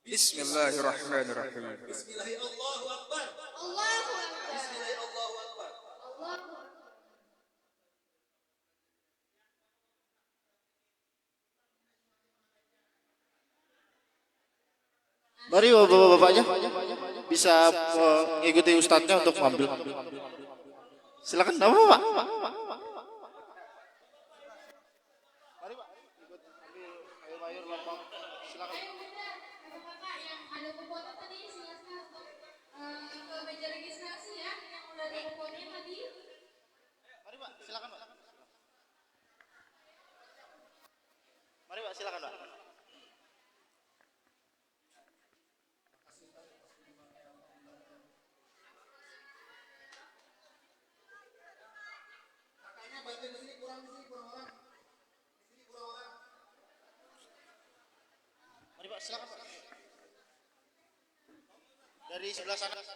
A: Bismillahirrahmanirrahim.
F: Allahu Akbar. Allahu Akbar.
H: Mari bapak-bapaknya bisa mengikuti ustadznya untuk mengambil. Silakan, bapak. Mari pak, ikut ambil air mayur lambang. Silakan.
F: Ada kuponnya tadi, silakan ke meja registrasi ya, yang udah ada kuponnya tadi.
H: Mari pak, silakan pak. Mari pak, silakan pak. Mari pak, silakan pak. Dari sebelah sana. Mari pak,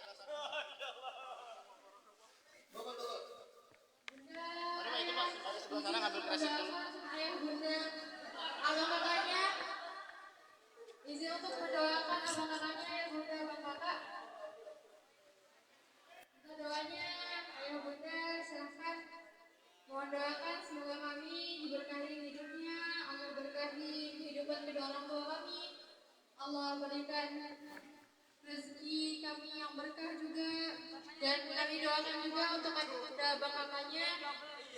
H: itu pak, dari sebelah sana ngambil kresek dulu.
F: Ayah bunda, abang kakaknya, izin untuk mendoakan abang kakaknya, ayah bunda, abang kakak. Untuk doanya, ayah bunda, silahkan. Mohon doakan semoga kami diberkahi hidupnya, Allah berkahi kehidupan kedua orang tua kami, Allah berikan rezeki kami yang berkah juga, dan kami doakan juga untuk ayah bunda abang kakaknya,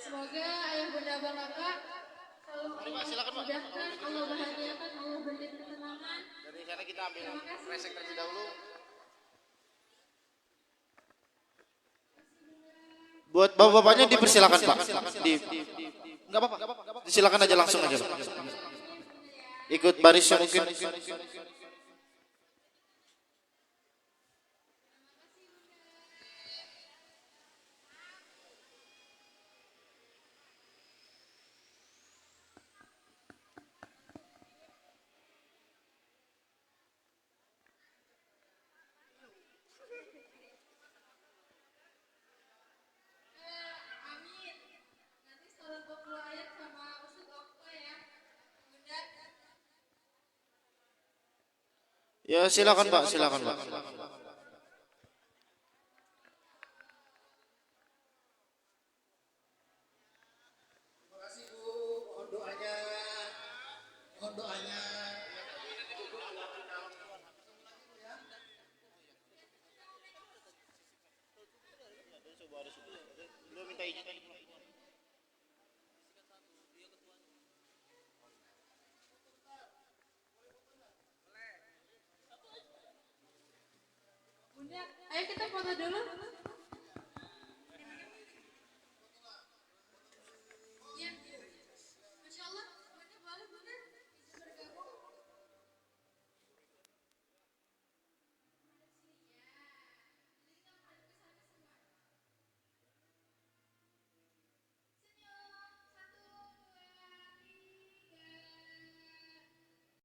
F: semoga ayah bunda abang kakak selalu Allah mudahkan, Allah bahagiakan, Allah berikan ketenangan.
H: Dari sana kita ambil kresek terlebih dahulu. Buat bapak-bapaknya dipersilakan pak. Enggak apa-apa. Silakan aja langsung aja pak. Ikut barisnya mungkin.
F: Amin. Nanti setelah 20 ayat sama Ustaz Okto ya, bunda.
H: Ya silakan pak, silakan pak. Lu minta izin